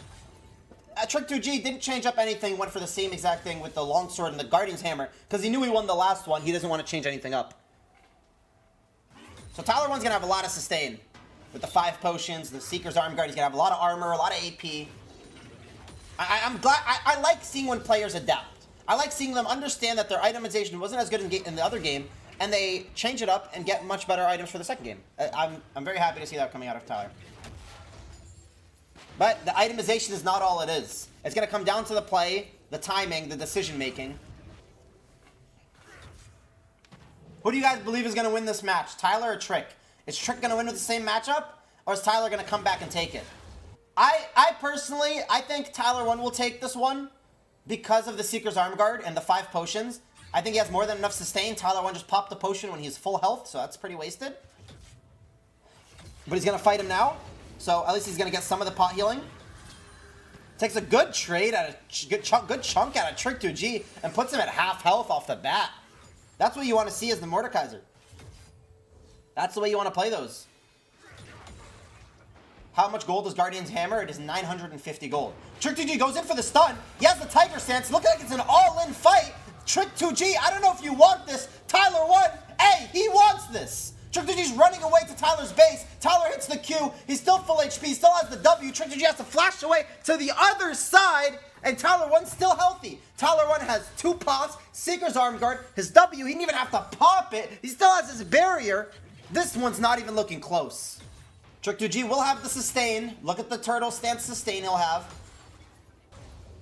Trick2G didn't change up anything, went for the same exact thing with the Longsword and the Guardian's Hammer, because he knew he won the last one. He doesn't want to change anything up. So Tyler 1's going to have a lot of sustain. With the 5 potions, the Seeker's Arm Guard, he's going to have a lot of armor, a lot of AP. I'm glad, I like seeing when players adapt. I like seeing them understand that their itemization wasn't as good in the other game, and they change it up and get much better items for the second game. I'm very happy to see that coming out of Tyler. But the itemization is not all it is. It's going to come down to the play, the timing, the decision-making. Who do you guys believe is going to win this match, Tyler or Trick? Is Trick going to win with the same matchup, or is Tyler going to come back and take it? I personally, I think Tyler 1 will take this one because of the Seeker's Arm Guard and the 5 potions. I think he has more than enough sustain. Tyler 1 just popped the potion when he's full health, so that's pretty wasted. But he's going to fight him now. So at least he's going to get some of the pot healing. Takes a good trade, good chunk out of Trick2G and puts him at half health off the bat. That's what you want to see as the Mordekaiser. That's the way you want to play those. How much gold is Guardian's Hammer? It is 950 gold. Trick2G goes in for the stun. He has the Tiger Stance. Looking like it's an all-in fight. Trick2G, I don't know if you want this. Tyler 1, hey, he wants this. Trick2G's running away to Tyler's base. Tyler hits the Q. He's still full HP. Still has the W. Trick2G has to flash away to the other side. And Tyler 1's still healthy. Tyler 1 has 2 pops. Seeker's Arm Guard. His W, he didn't even have to pop it. He still has his barrier. This one's not even looking close. Trick2G will have the sustain. Look at the turtle stance sustain he'll have.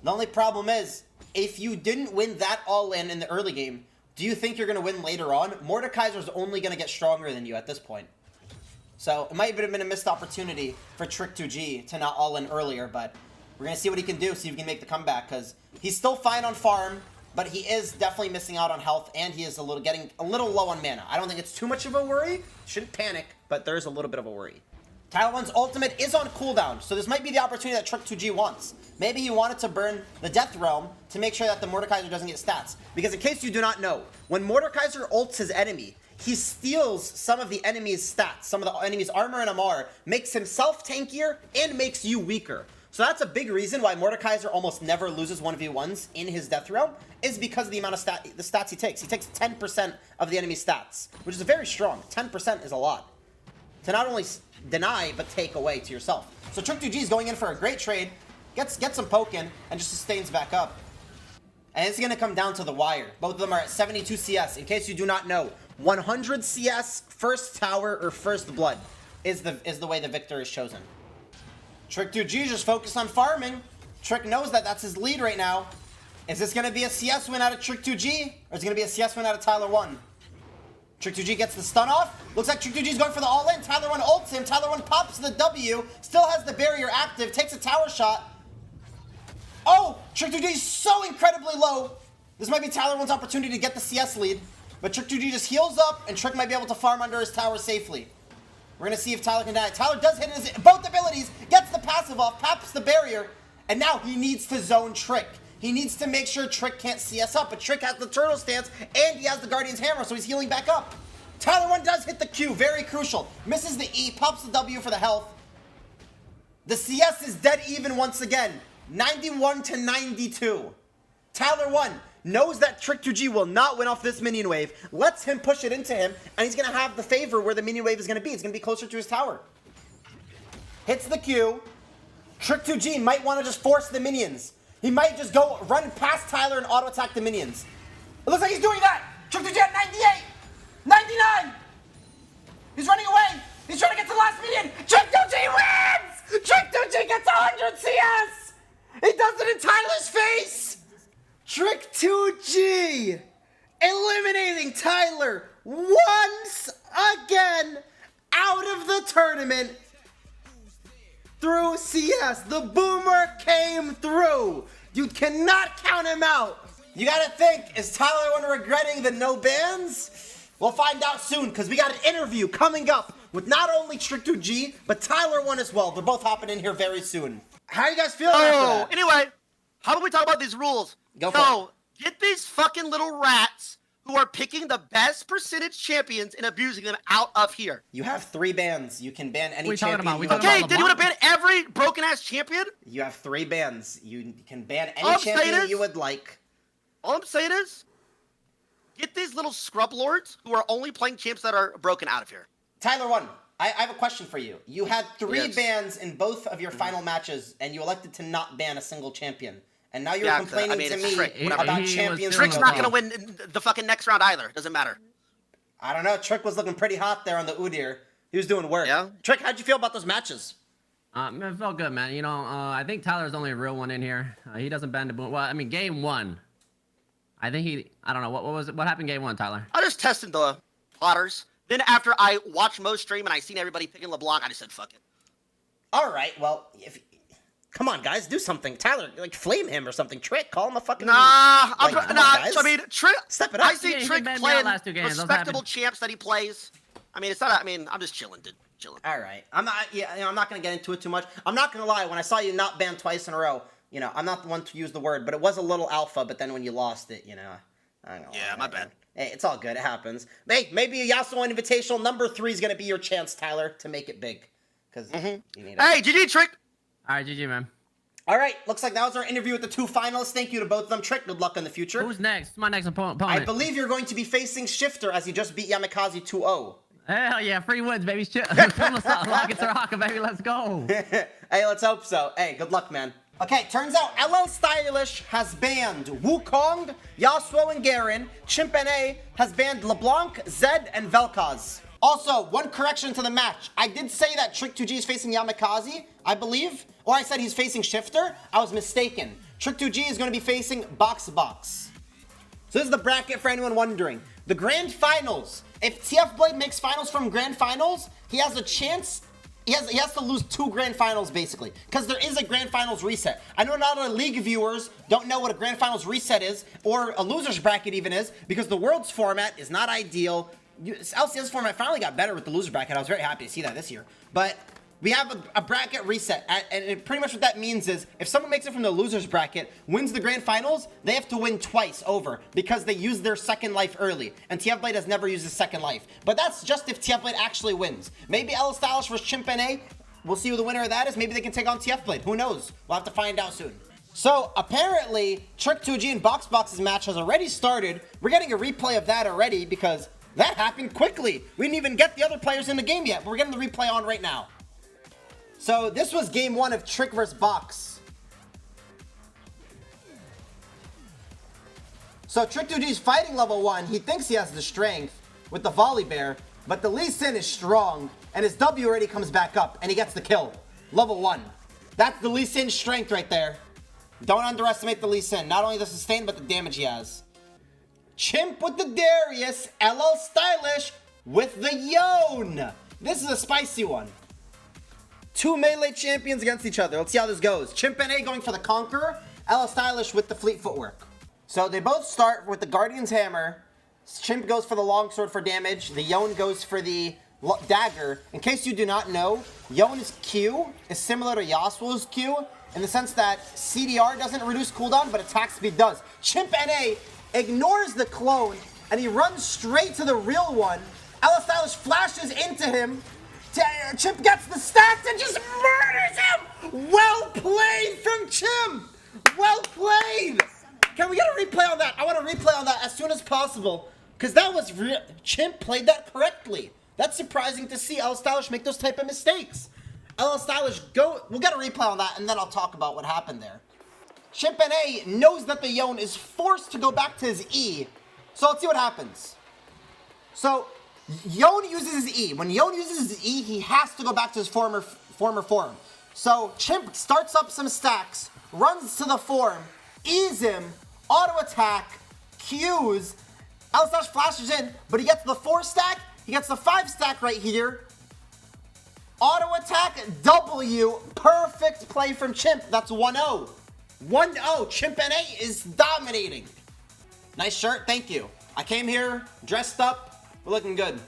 The only problem is, if you didn't win that all-in in the early game, do you think you're going to win later on? Mordekaiser's only going to get stronger than you at this point. So, it might have been a missed opportunity for Trick2G to not all-in earlier, but we're going to see what he can do, see if he can make the comeback, because he's still fine on farm, but he is definitely missing out on health, and he is getting a little low on mana. I don't think it's too much of a worry. Shouldn't panic, but there is a little bit of a worry. Tyler 1's ultimate is on cooldown, so this might be the opportunity that Trick2G wants. Maybe he wanted to burn the Death Realm to make sure that the Mordekaiser doesn't get stats. Because in case you do not know, when Mordekaiser ults his enemy, he steals some of the enemy's stats, some of the enemy's armor and MR, makes himself tankier, and makes you weaker. So that's a big reason why Mordekaiser almost never loses 1v1s in his Death Realm, is because of the amount of the stats he takes. He takes 10% of the enemy's stats, which is very strong. 10% is a lot to not only deny, but take away to yourself. So Trick2G is going in for a great trade, gets some poke in, and just sustains back up. And it's going to come down to the wire. Both of them are at 72 CS. In case you do not know, 100 CS, first tower, or first blood is the way the victor is chosen. Trick2G just focused on farming. Trick knows that that's his lead right now. Is this going to be a CS win out of Trick2G? Or is it going to be a CS win out of Tyler1? Trick2G gets the stun off. Looks like Trick2G is going for the all-in. Tyler1 ults him. Tyler1 pops the W. Still has the barrier active. Takes a tower shot. Oh! Trick2G is so incredibly low. This might be Tyler1's opportunity to get the CS lead. But Trick2G just heals up, and Trick might be able to farm under his tower safely. We're going to see if Tyler can die. Tyler does hit his both abilities, gets the passive off, pops the barrier, and now he needs to zone Trick. He needs to make sure Trick can't CS up, but Trick has the turtle stance, and he has the Guardian's Hammer, so he's healing back up. Tyler1 does hit the Q, very crucial. Misses the E, pops the W for the health. The CS is dead even once again. 91 to 92. Tyler1 knows that Trick2G will not win off this minion wave, lets him push it into him, and he's going to have the favor where the minion wave is going to be. It's going to be closer to his tower. Hits the Q. Trick2G might want to just force the minions. He might just go run past Tyler and auto-attack the minions. It looks like he's doing that. Trick2G at 98. 99. He's running away. He's trying to get to the last minion. Trick2G wins. Trick2G gets 100 CS. He does it in Tyler's face. Trick2G eliminating Tyler once again out of the tournament through CS. The boomer came through. You cannot count him out. You gotta think, is Tyler1 regretting the no bans? We'll find out soon, because we got an interview coming up with not only Trick2G, but Tyler1 as well. They're both hopping in here very soon. How are you guys feeling after that? Anyway, how about we talk about these rules? Go for it. Get these fucking little rats who are picking the best percentage champions and abusing them out of here. You have 3 bans. You can ban any What are you talking champion. about? We you talking want. Okay, then you want to ban every broken ass champion? You have 3 bans. You can ban All any I'm saying champion is- you would like. All I'm saying is, get these little scrub lords who are only playing champs that are broken out of here. Tyler1, I have a question for you. You had 3 Yes. bans in both of your final matches, and you elected to not ban a single champion. And now you're Yeah, complaining I mean, to it's me Trick. about He was champions. doing Trick's you not don't gonna like. win the fucking next round either. Doesn't matter. I don't know. Trick was looking pretty hot there on the Udyr. He was doing work. Yeah? Trick, how'd you feel about those matches? It felt good, man. You know, I think Tyler's the only real one in here. He doesn't bend the boom. Well, I mean, game 1. I think I don't know, what happened game 1, Tyler? I just tested the plotters. Then after I watched Mo's stream and I seen everybody picking LeBlanc, I just said, fuck it. All right. Well, come on, guys, do something. Tyler, like flame him or something. Trick, call him a fucking. Nah, like, come on, guys. I mean, Trick. Step it up. I see Yeah, he Trick banned me out playing last 2 games. Those respectable happen. champs that he plays. I mean, it's not. I mean, I'm just chilling, dude. Chilling. All right. I'm not. Yeah, I'm not gonna get into it too much. I'm not gonna lie. When I saw you not banned twice in a row, I'm not the one to use the word, but it was a little alpha. But then when you lost it, I don't know. Yeah, my bad. Hey, it's all good. It happens. Hey, maybe a Yasuo Invitational number 3 is gonna be your chance, Tyler, to make it big, because you need it. Hey, GG, Trick. All right, GG, man. All right. Looks like that was our interview with the 2 finalists. Thank you to both of them. Trick, good luck in the future. Who's next? My next opponent. I believe you're going to be facing Shifter as he just beat Yamikaze 2-0. Hell yeah, free wins, baby. Rockets are rocking, baby. Let's go. Hey, let's hope so. Hey, good luck, man. Okay, turns out LL Stylish has banned Wukong, Yasuo, and Garen. Chimpanzee has banned LeBlanc, Zed, and Vel'Koz. Also, one correction to the match. I did say that Trick2G is facing Yamikaze, I believe. Or I said he's facing Shifter. I was mistaken. Trick2G is going to be facing Box. So this is the bracket for anyone wondering. The Grand Finals. If TF Blade makes finals from Grand Finals, he has a chance. He has to lose 2 Grand Finals, basically. Because there is a Grand Finals reset. I know not a lot of League viewers don't know what a Grand Finals reset is, or a loser's bracket even is, because the Worlds format is not ideal. LCS format finally got better with the loser bracket. I was very happy to see that this year. But we have a bracket reset, and pretty much what that means is if someone makes it from the loser's bracket, wins the Grand Finals, they have to win twice over because they used their second life early, and TF Blade has never used his second life. But that's just if TF Blade actually wins. Maybe LL Stylish vs Chimpanzee We'll see who the winner of that is. Maybe they can take on TF Blade. Who knows? We'll have to find out soon. So apparently, Trick 2G and BoxBox's match has already started. We're getting a replay of that already because that happened quickly. We didn't even get the other players in the game yet, but we're getting the replay on right now. So this was game 1 of Trick vs. Box. So Trick 2G's fighting level 1. He thinks he has the strength with the volley bear, but the Lee Sin is strong, and his W already comes back up, and he gets the kill. Level 1. That's the Lee Sin strength right there. Don't underestimate the Lee Sin. Not only the sustain, but the damage he has. Chimp with the Darius. LL Stylish with the Yone. This is a spicy one. 2 melee champions against each other. Let's see how this goes. Chimp NA going for the Conqueror. LL Stylish with the Fleet Footwork. So they both start with the Guardian's Hammer. Chimp goes for the Longsword for damage. The Yone goes for the Dagger. In case you do not know, Yone's Q is similar to YASSUO'S Q in the sense that CDR doesn't reduce cooldown, but attack speed does. Chimp NA ignores the clone, and he runs straight to the real one. LL Stylish flashes into him. Chimp gets the stacks and just murders him! Well played from Chimp! Well played! Can we get a replay on that? I want a replay on that as soon as possible, because that was Chimp played that correctly. That's surprising to see LL Stylish make those type of mistakes. LL Stylish, we'll get a replay on that, and then I'll talk about what happened there. Chimp NA knows that the Yone is forced to go back to his E, so let's see what happens. So, Yone uses his E. When Yone uses his E, he has to go back to his former form. So, Chimp starts up some stacks, runs to the form, E's him, auto attack, Qs, LL Stylish flashes in, but he gets the 4 stack, he gets the 5 stack right here. Auto attack, W, perfect play from Chimp. That's 1-0. 1-0, Chimp NA is dominating. Nice shirt, thank you. I came here, dressed up, we're looking good.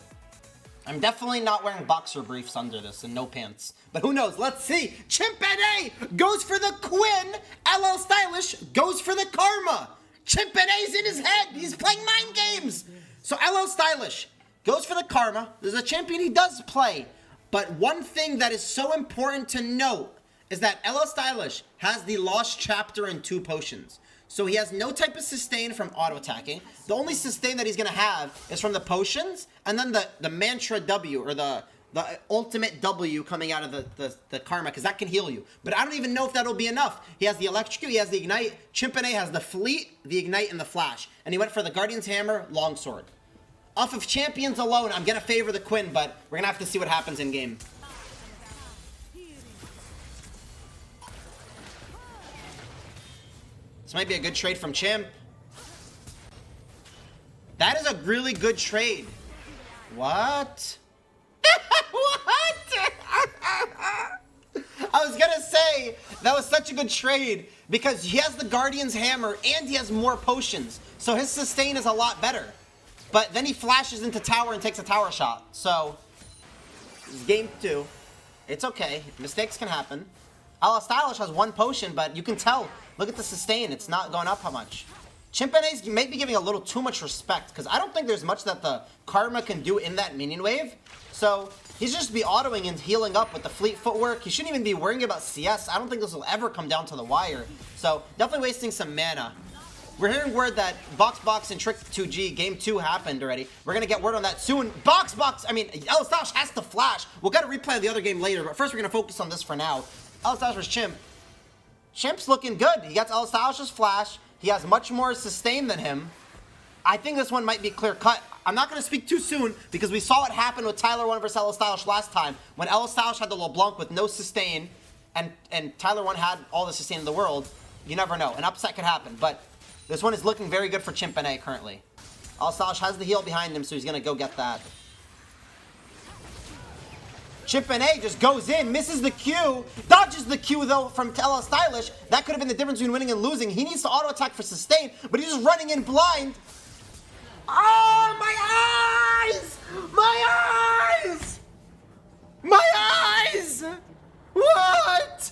I'm definitely not wearing boxer briefs under this and no pants. But who knows, let's see. Chimp NA goes for the Quinn, LL Stylish goes for the Karma. Chimp NA's in his head, he's playing mind games. So LL Stylish goes for the Karma. There's a champion he does play. But one thing that is so important to note is that LL Stylish has the Lost Chapter and 2 potions. So he has no type of sustain from auto-attacking. The only sustain that he's going to have is from the potions, and then the Mantra W, or the ultimate W coming out of the Karma, because that can heal you. But I don't even know if that'll be enough. He has the Electrocute, he has the Ignite, Chimp NA has the Fleet, the Ignite, and the Flash. And he went for the Guardian's Hammer, Longsword. Off of champions alone, I'm going to favor the Quinn, but we're going to have to see what happens in game. This might be a good trade from Chimp. That is a really good trade. What? What? I was going to say, that was such a good trade because he has the Guardian's Hammer and he has more potions. So his sustain is a lot better. But then he flashes into tower and takes a tower shot. So, this is game 2. It's okay. Mistakes can happen. LL Stylish has 1 potion, but you can tell. Look at the sustain. It's not going up how much. Chimp NA's may be giving a little too much respect, because I don't think there's much that the Karma can do in that minion wave. So, he's just be autoing and healing up with the Fleet Footwork. He shouldn't even be worrying about CS. I don't think this will ever come down to the wire. So, definitely wasting some mana. We're hearing word that BoxBox and Trick 2G Game 2 happened already. We're going to get word on that soon. LL Stylish has to flash. We'll get a replay of the other game later, but first we're going to focus on this for now. LL Stylish vs. Chimp. Chimp's looking good. He gets LL Stylish's flash. He has much more sustain than him. I think this one might be clear cut. I'm not going to speak too soon because we saw what happened with Tyler 1 vs. LL Stylish last time when LL Stylish had the LeBlanc with no sustain and Tyler 1 had all the sustain in the world. You never know. An upset could happen, but this one is looking very good for Chimp NA currently. LL Stylish has the heal behind him, so he's going to go get that. Chimp NA just goes in, misses the Q, dodges the Q though from LL Stylish. That could have been the difference between winning and losing. He needs to auto attack for sustain, but he's just running in blind. Oh, my eyes! My eyes! My eyes! What?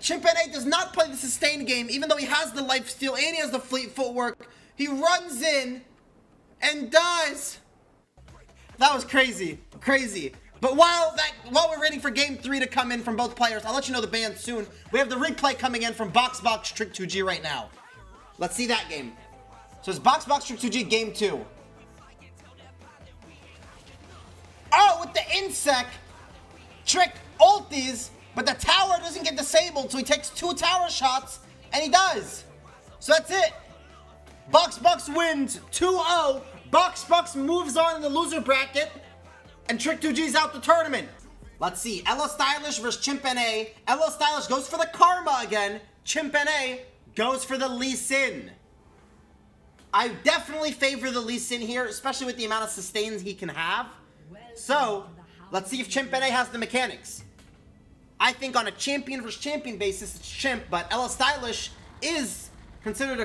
Chimp NA does not play the sustain game, even though he has the lifesteal and he has the Fleet Footwork. He runs in and dies. That was crazy. Crazy. But while we're waiting for game 3 to come in from both players, I'll let you know the bans soon. We have the replay coming in from Box Trick 2G right now. Let's see that game. So it's Box Trick 2G game 2. Oh, with the insect, Trick ulties, but the tower doesn't get disabled, so he takes 2 tower shots, and he does. So that's it. Box wins 2-0. Box moves on in the loser bracket, and Trick 2G's out the tournament. Let's see. Ella Stylish versus Chimp NA. Ella Stylish goes for the Karma again. Chimp NA goes for the Lee Sin. I definitely favor the Lee Sin here, especially with the amount of sustains he can have. So, let's see if Chimp NA has the mechanics. I think on a champion versus champion basis, it's Chimp, but Ella Stylish is considered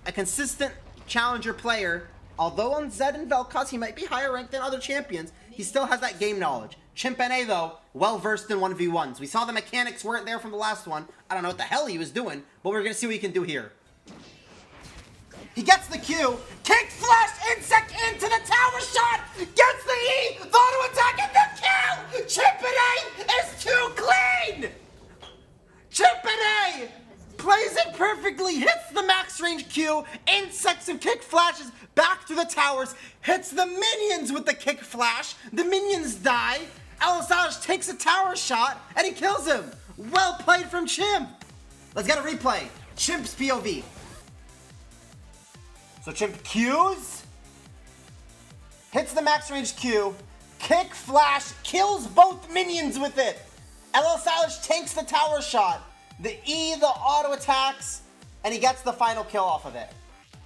a consistent challenger player. Although on Zed and Vel'Koz, he might be higher ranked than other champions, he still has that game knowledge. Chimp NA, though, well-versed in 1v1s. We saw the mechanics weren't there from the last one. I don't know what the hell he was doing, but we're going to see what he can do here. He gets the Q, kick flash, insect into the tower shot, gets the E, the auto attack, and the kill! Chimp NA is too clean! Chimp NA plays it perfectly, hits the max range Q, insects and kick flashes back through the towers, hits the minions with the kick flash, the minions die, Ella Stylish takes a tower shot, and he kills him. Well played from Chimp. Let's get a replay. Chimp's POV. So Chimp Qs, hits the max range Q, kick flash, kills both minions with it. Ella Stylish takes the tower shot, the E, the auto attacks, and he gets the final kill off of it.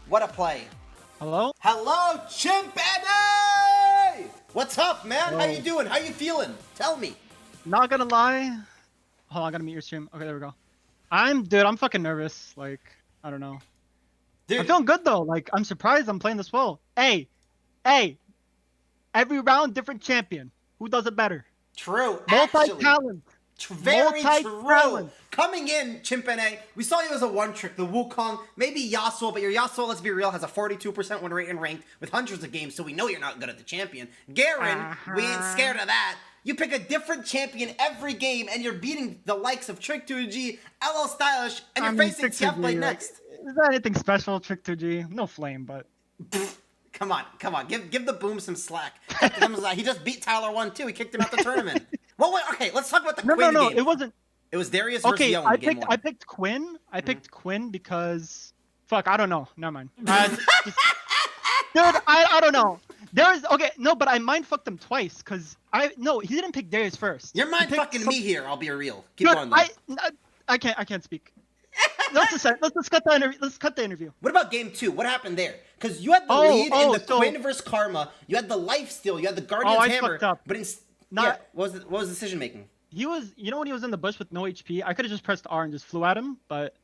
What a play. Hello? Hello, Chimp NA! What's up, man? Hello. How you doing? How you feeling? Tell me. Not gonna lie. Hold on, I gotta mute your stream. Okay, there we go. I'm fucking nervous. Like, I don't know. Dude, I'm feeling good though. Like, I'm surprised I'm playing this well. Hey, every round, different champion. Who does it better? true. Actually, Multi-talent. very true. Multi-talent. Coming in, Chimp NA, we saw you as a one-trick, the Wukong, maybe Yasuo, but your Yasuo, let's be real, has a 42% win rate in ranked with hundreds of games, so we know you're not good at the champion. Garen, we ain't scared of that. You pick a different champion every game, and you're beating the likes of Trick 2G, LL Stylish, and you're facing Trick 2G, TF Blade like, next. Is that anything special, Trick 2G? No flame, but... Come on. Give the boom some slack. He just beat Tyler 1-2. He kicked him out the tournament. Well, wait, okay, let's talk about the Quinn No, game. it wasn't... It was Darius versus Okay, Yo in I game 1. picked Quinn. I picked Quinn because... Fuck, I don't know. Never mind. Dude, I don't know. But I mind fucked him twice because he didn't pick Darius first. You're mind fucking me here, I'll be real. Keep Dude, going though. I can't speak. Let's cut the interview. Let's cut the interview. What about game 2? What happened there? Because you had the lead in the Quinn versus Karma. You had the lifesteal. You had the Guardian's I Hammer. fucked up. But what was decision making? He was, when he was in the bush with no HP, I could have just pressed R and just flew at him, but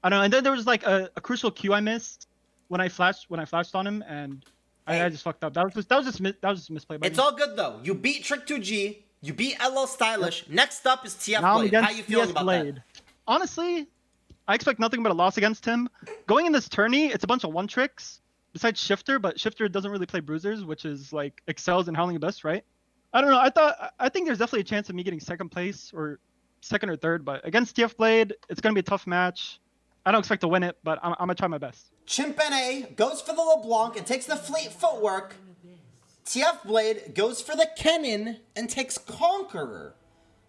I don't know. And then there was like a crucial Q I missed when I flashed on him, and I just fucked up. That was just a misplay by me. It's all good though. You beat Trick 2G. You beat LL Stylish. Next up is TF Now I'm Blade. against How you feeling TF about Blade. that? Honestly, I expect nothing but a loss against him. Going in this tourney, it's a bunch of one tricks besides Shifter, but Shifter doesn't really play bruisers, which is like excels in Howling Abyss, right? I don't know. I think there's definitely a chance of me getting second place or second or third, but against TF Blade, it's gonna be a tough match. I don't expect to win it, but I'm gonna try my best. Chimp NA goes for the LeBlanc and takes the Fleet footwork. TF Blade goes for the Kennen and takes Conqueror.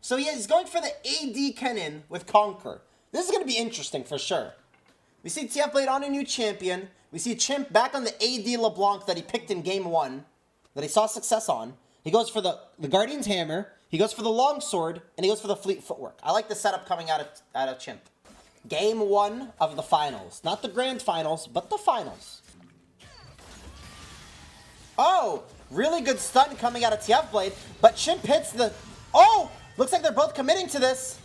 So he's going for the AD Kennen with Conqueror. This is going to be interesting for sure. We see TF Blade on a new champion. We see Chimp back on the AD LeBlanc that he picked in game 1, that he saw success on. He goes for the Guardian's Hammer, he goes for the Longsword, and he goes for the Fleet footwork. I like the setup coming out of Chimp. Game 1 of the finals. Not the grand finals, but the finals. Oh, really good stun coming out of TF Blade, but Chimp hits the... Oh, looks like they're both committing to this.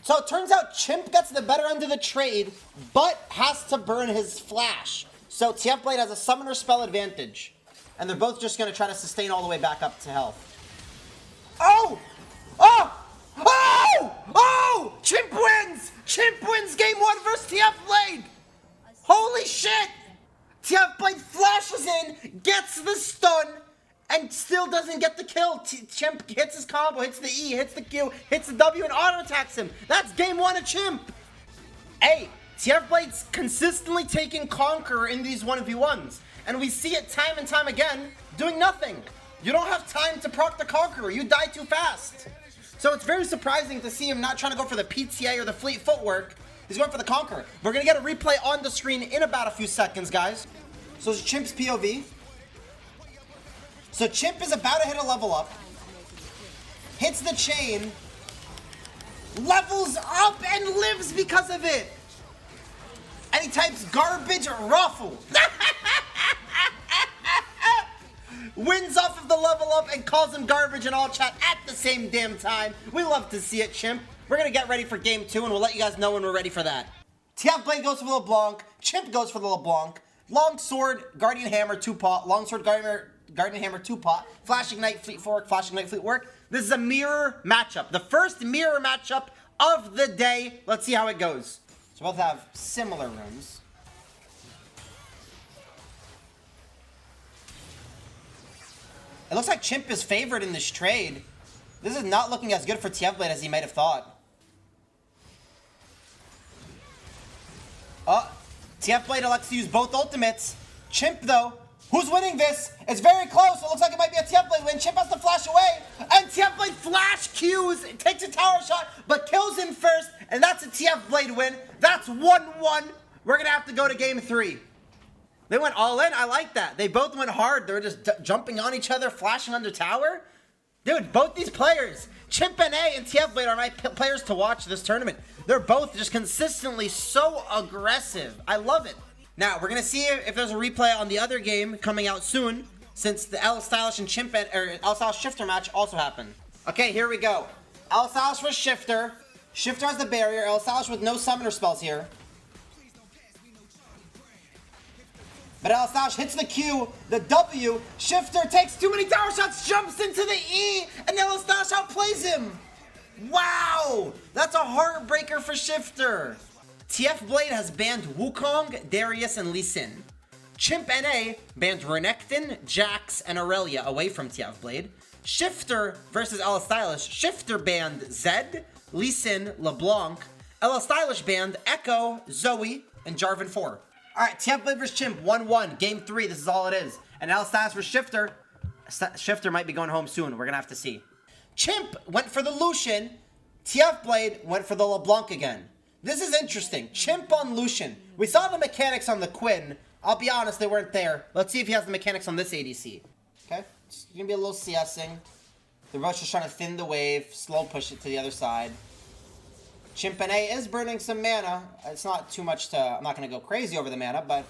So it turns out Chimp gets the better end of the trade, but has to burn his flash. So TF Blade has a summoner spell advantage. And they're both just going to try to sustain all the way back up to health. Oh! Oh! Oh! Oh! Chimp wins! Chimp wins game 1 versus TF Blade! Holy shit! TF Blade flashes in, gets the stun, and still doesn't get the kill. Chimp hits his combo, hits the E, hits the Q, hits the W, and auto attacks him. That's game 1 of Chimp. Hey, TF Blade's consistently taking Conqueror in these 1v1s, and we see it time and time again doing nothing. You don't have time to proc the Conqueror. You die too fast. So it's very surprising to see him not trying to go for the PTA or the fleet footwork. He's going for the Conqueror. We're going to get a replay on the screen in about a few seconds, guys. So it's Chimp's POV. So Chimp is about to hit a level up. Hits the chain. Levels up and lives because of it. And he types garbage ruffle. Wins off of the level up and calls him garbage in all chat at the same damn time. We love to see it, Chimp. We're going to get ready for game 2, and we'll let you guys know when we're ready for that. TF Blade goes for the LeBlanc. Chimp goes for the LeBlanc. Long Sword, Guardian Hammer, 2-pot. Long Sword, Guardian Hammer, 2-pot. Flash Ignite, Fleet Fork, Flash Ignite, Fleet Work. This is a mirror matchup. The first mirror matchup of the day. Let's see how it goes. So both have similar runes. It looks like Chimp is favored in this trade. This is not looking as good for TF Blade as he might have thought. Oh, TF Blade elects to use both ultimates. Chimp, though, who's winning this? It's very close. It looks like it might be a TF Blade win. Chimp has to flash away. And TF Blade flash Qs, takes a tower shot, but kills him first. And that's a TF Blade win. That's 1-1. We're going to have to go to game 3. They went all in. I like that. They both went hard. They were just jumping on each other, flashing under tower. Dude, both these players, Chimp and A and TF Blade, are my players to watch this tournament. They're both just consistently so aggressive. I love it. Now, we're going to see if there's a replay on the other game coming out soon, since the L Stylish and Chimp, or L Stylish Shifter match also happened. Okay, here we go. L Stylish for Shifter. Shifter has the barrier. L Stylish with no summoner spells here. But L Stylish hits the Q, the W, Shifter takes too many tower shots, jumps into the E, and L Stylish outplays him. Wow, that's a heartbreaker for Shifter. TF Blade has banned Wukong, Darius, and Lee Sin. Chimp NA banned Renekton, Jax, and Aurelia away from TF Blade. Shifter versus L Stylish. Shifter banned Zed, Lee Sin, LeBlanc. L Stylish banned Echo, Zoe, and Jarvan 4. Alright, TF Blade vs Chimp, 1-1. Game 3, this is all it is. And L Stylish vs Shifter. Shifter might be going home soon. We're going to have to see. Chimp went for the Lucian. TF Blade went for the LeBlanc again. This is interesting. Chimp on Lucian. We saw the mechanics on the Quinn. I'll be honest, they weren't there. Let's see if he has the mechanics on this ADC. Okay? It's going to be a little CSing. The Rush is trying to thin the wave, slow push it to the other side. Chimp NA is burning some mana. It's not too much to... I'm not going to go crazy over the mana, but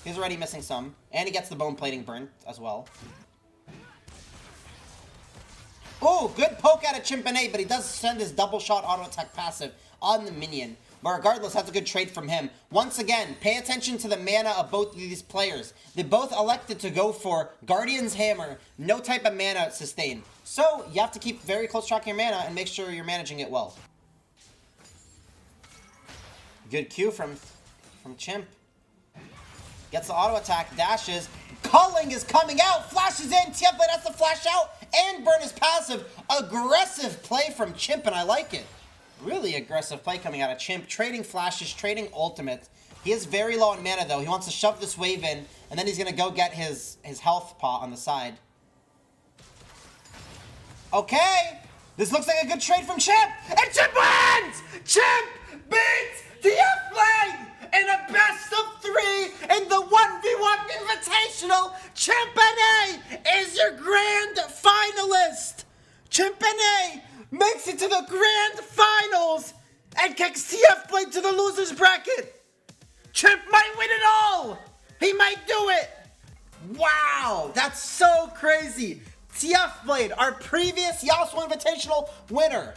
he's already missing some. And he gets the bone plating burnt as well. Oh, good poke out of Chimp NA, but he does send his double shot auto attack passive on the minion. But regardless, that's a good trade from him. Once again, pay attention to the mana of both of these players. They both elected to go for Guardian's Hammer, no type of mana sustain. So, you have to keep very close track of your mana and make sure you're managing it well. Good Q from Chimp. Gets the auto attack, dashes. Culling is coming out, flashes in. TF Blade has to flash out and burn his passive. Aggressive play from Chimp, and I like it. Really aggressive play coming out of Chimp. Trading flashes, trading ultimates. He is very low on mana, though. He wants to shove this wave in, and then he's going to go get his health pot on the side. Okay. This looks like a good trade from Chimp. And Chimp wins! Chimp beats TF Blade in a best of 3 in the 1v1 Invitational. Chimp NA is your grand finalist. Chimp NA makes it to the grand finals and kicks TF Blade to the losers bracket. Chimp might win it all. He might do it. Wow, that's so crazy. TF Blade, our previous Yasuo Invitational winner,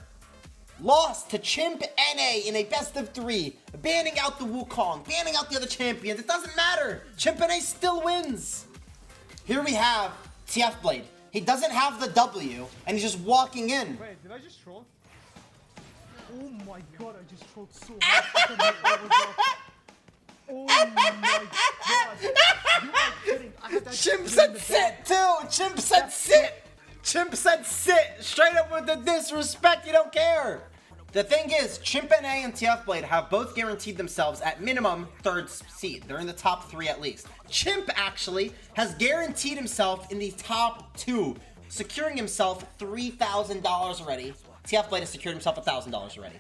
lost to Chimp NA in a best of 3, banning out the Wukong, banning out the other champions. It doesn't matter. Chimp NA still wins. Here we have TF Blade. He doesn't have the W, and he's just walking in. Wait, did I just troll? Oh my god, I just trolled so hard. Oh my god. You are kidding. I had that Chimp said sit too. Chimp said sit. disrespect, you don't care. The thing is, Chimp NA and TF Blade have both guaranteed themselves at minimum 3rd seed. They're in the top 3 at least. Chimp actually has guaranteed himself in the top 2, securing himself $3,000 already. TF Blade has secured himself $1,000 already.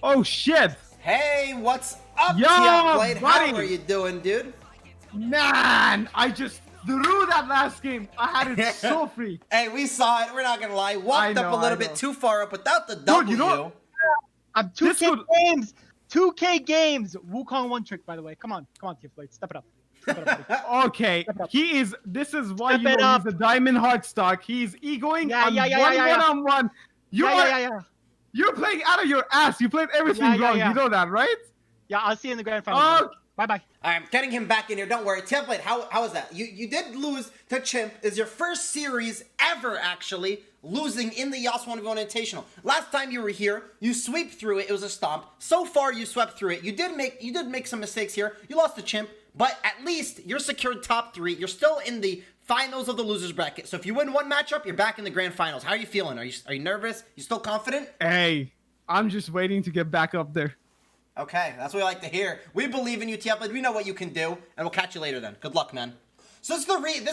Oh shit! Hey, what's up, Yo, TF Blade? buddy. How are you doing, dude? Man, I just threw that last game. I had it so free. Hey, we saw it. We're not gonna lie. Walked up a little bit too far up without the W. Dude, you know, I'm This 2K would- games. 2K games. Wukong one trick, by the way. Come on, TF Blade. Step it up. Step it up, buddy. okay, he is. This is why Step you it know up. he's a diamond heart stock. He's egoing Yeah, on yeah, yeah, one yeah, yeah. one-on-one. Yeah. You're playing out of your ass. You played everything Yeah, yeah, wrong. yeah. You know that, right? Yeah, I'll see you in the grand final. Oh. Bye-bye. All right, I'm getting him back in here. Don't worry. TF Blade, how was that? You did lose to Chimp. It's your first series ever, actually, losing in the YASSUO 1v1 Invitational. Last time you were here, you swept through it. It was a stomp. So far, you swept through it. You did make some mistakes here. You lost to Chimp, but at least you're secured top 3. You're still in the finals of the losers bracket. So if you win one matchup, you're back in the grand finals. How are you feeling? Are you nervous? You still confident? Hey, I'm just waiting to get back up there. Okay, that's what we like to hear. We believe in you, TF Blade. We know what you can do, and we'll catch you later then. Good luck, man. So this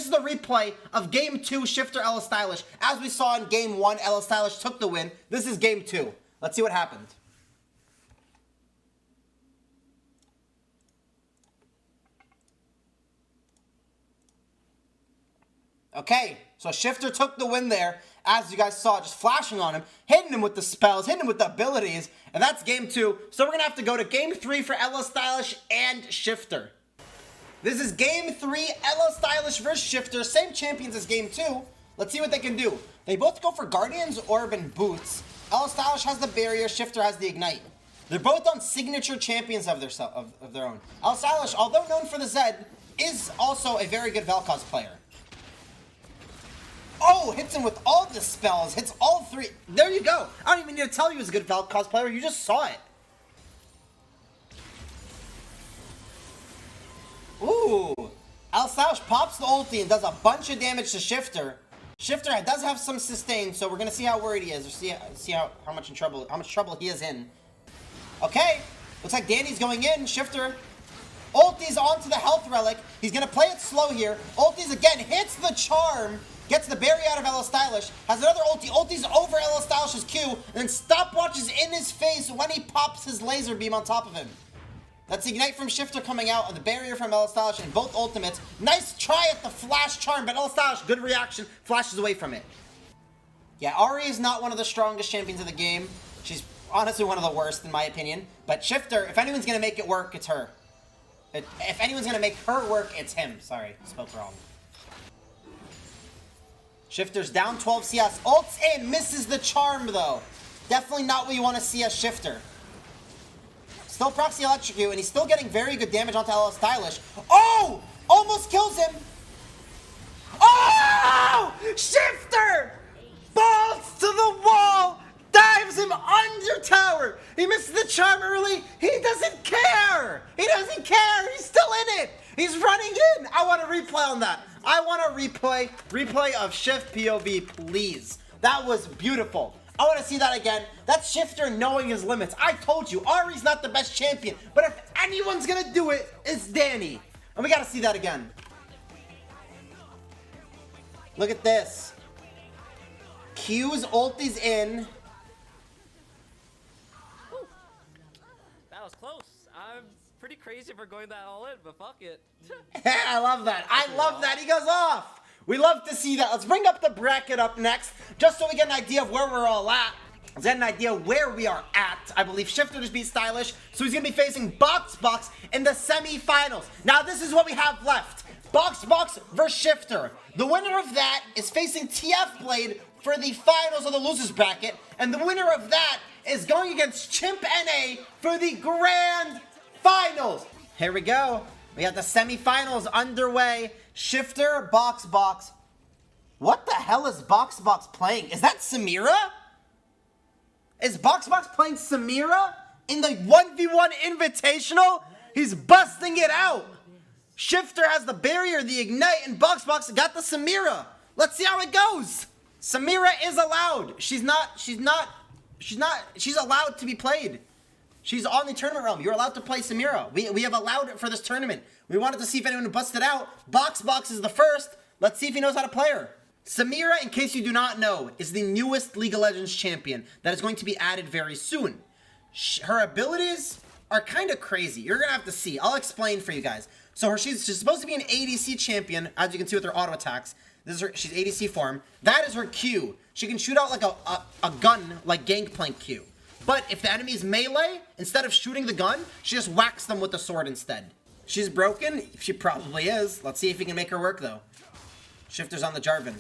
is the replay of Game 2, Shifter Ella Stylish. As we saw in Game 1, Ella Stylish took the win. This is Game 2. Let's see what happened. Okay, so Shifter took the win there, as you guys saw, just flashing on him, hitting him with the spells, hitting him with the abilities, and that's Game 2. So we're going to have to go to Game 3 for Ella Stylish and Shifter. This is Game 3, Ella Stylish versus Shifter, same champions as Game 2. Let's see what they can do. They both go for Guardians, Orb, and Boots. Ella Stylish has the Barrier, Shifter has the Ignite. They're both on signature champions of their own. Ella Stylish, although known for the Zed, is also a very good Vel'Koz player. Oh, hits him with all the spells. Hits all 3. There you go. I don't even need to tell you he's a good Vel'Koz player. You just saw it. Ooh. Stylish pops the ulti and does a bunch of damage to Shifter. Shifter does have some sustain, so we're gonna see how worried he is, or see how much trouble he is in. Okay. Looks like Danny's going in. Shifter. Ulti's onto the health relic. He's gonna play it slow here. Ulti's again hits the charm. Gets the berry out of Ella Stylish, has another ulti, ulti's over Ella Stylish's Q, and then stopwatch is in his face when he pops his laser beam on top of him. That's the Ignite from Shifter coming out, and the barrier from Ella Stylish, and both ultimates. Nice try at the flash charm, but Ella Stylish, good reaction, flashes away from it. Yeah, Ari is not one of the strongest champions of the game. She's honestly one of the worst, in my opinion. But Shifter, if anyone's going to make it work, it's her. If anyone's going to make her work, it's him. Sorry, spoke wrong. Shifter's down 12 CS. Ults in, misses the charm though. Definitely not what you want to see as Shifter. Still procs the electrocute, and he's still getting very good damage onto Ella Stylish. Oh! Almost kills him! Oh! Shifter! Balls to the wall! Dives him under tower! He misses the charm early! He doesn't care! He doesn't care! He's still in it! He's running in! I want a replay on that. I want a replay of Shift POV, please. That was beautiful. I want to see that again. That's Shifter knowing his limits. I told you, Ari's not the best champion, but if anyone's gonna do it, it's Danny. And we gotta see that again. Look at this. Q's ulti's in. That was close. I'm pretty crazy for going that all in, but fuck it. I love that. I love that. He goes off. We love to see that. Let's bring up the bracket up next, just so we get an idea of where we're all at. Let's get an idea where we are at. I believe Shifter just beat Stylish, so he's going to be facing Box in the semi-finals. Now, this is what we have left. Box versus Shifter. The winner of that is facing TF Blade for the finals of the losers bracket, and the winner of that is going against Chimp NA for the grand finals. Here we go. We have the semi-finals underway. Shifter, Box. What the hell is Box playing? Is that Samira? Is Box playing Samira in the 1v1 Invitational? He's busting it out. Shifter has the barrier, the Ignite, and Box got the Samira. Let's see how it goes. Samira is allowed. She's allowed to be played. She's on the tournament realm. You're allowed to play Samira. We have allowed it for this tournament. We wanted to see if anyone busted out. Box is the first. Let's see if he knows how to play her. Samira, in case you do not know, is the newest League of Legends champion that is going to be added very soon. Her abilities are kind of crazy. You're going to have to see. I'll explain for you guys. So she's supposed to be an ADC champion, as you can see with her auto attacks. This is her, she's ADC form. That is her Q. She can shoot out like a gun, like Gangplank Q. But if the enemy is melee, instead of shooting the gun, she just whacks them with the sword instead. She's broken? She probably is. Let's see if we can make her work, though. Shifter's on the Jarvan.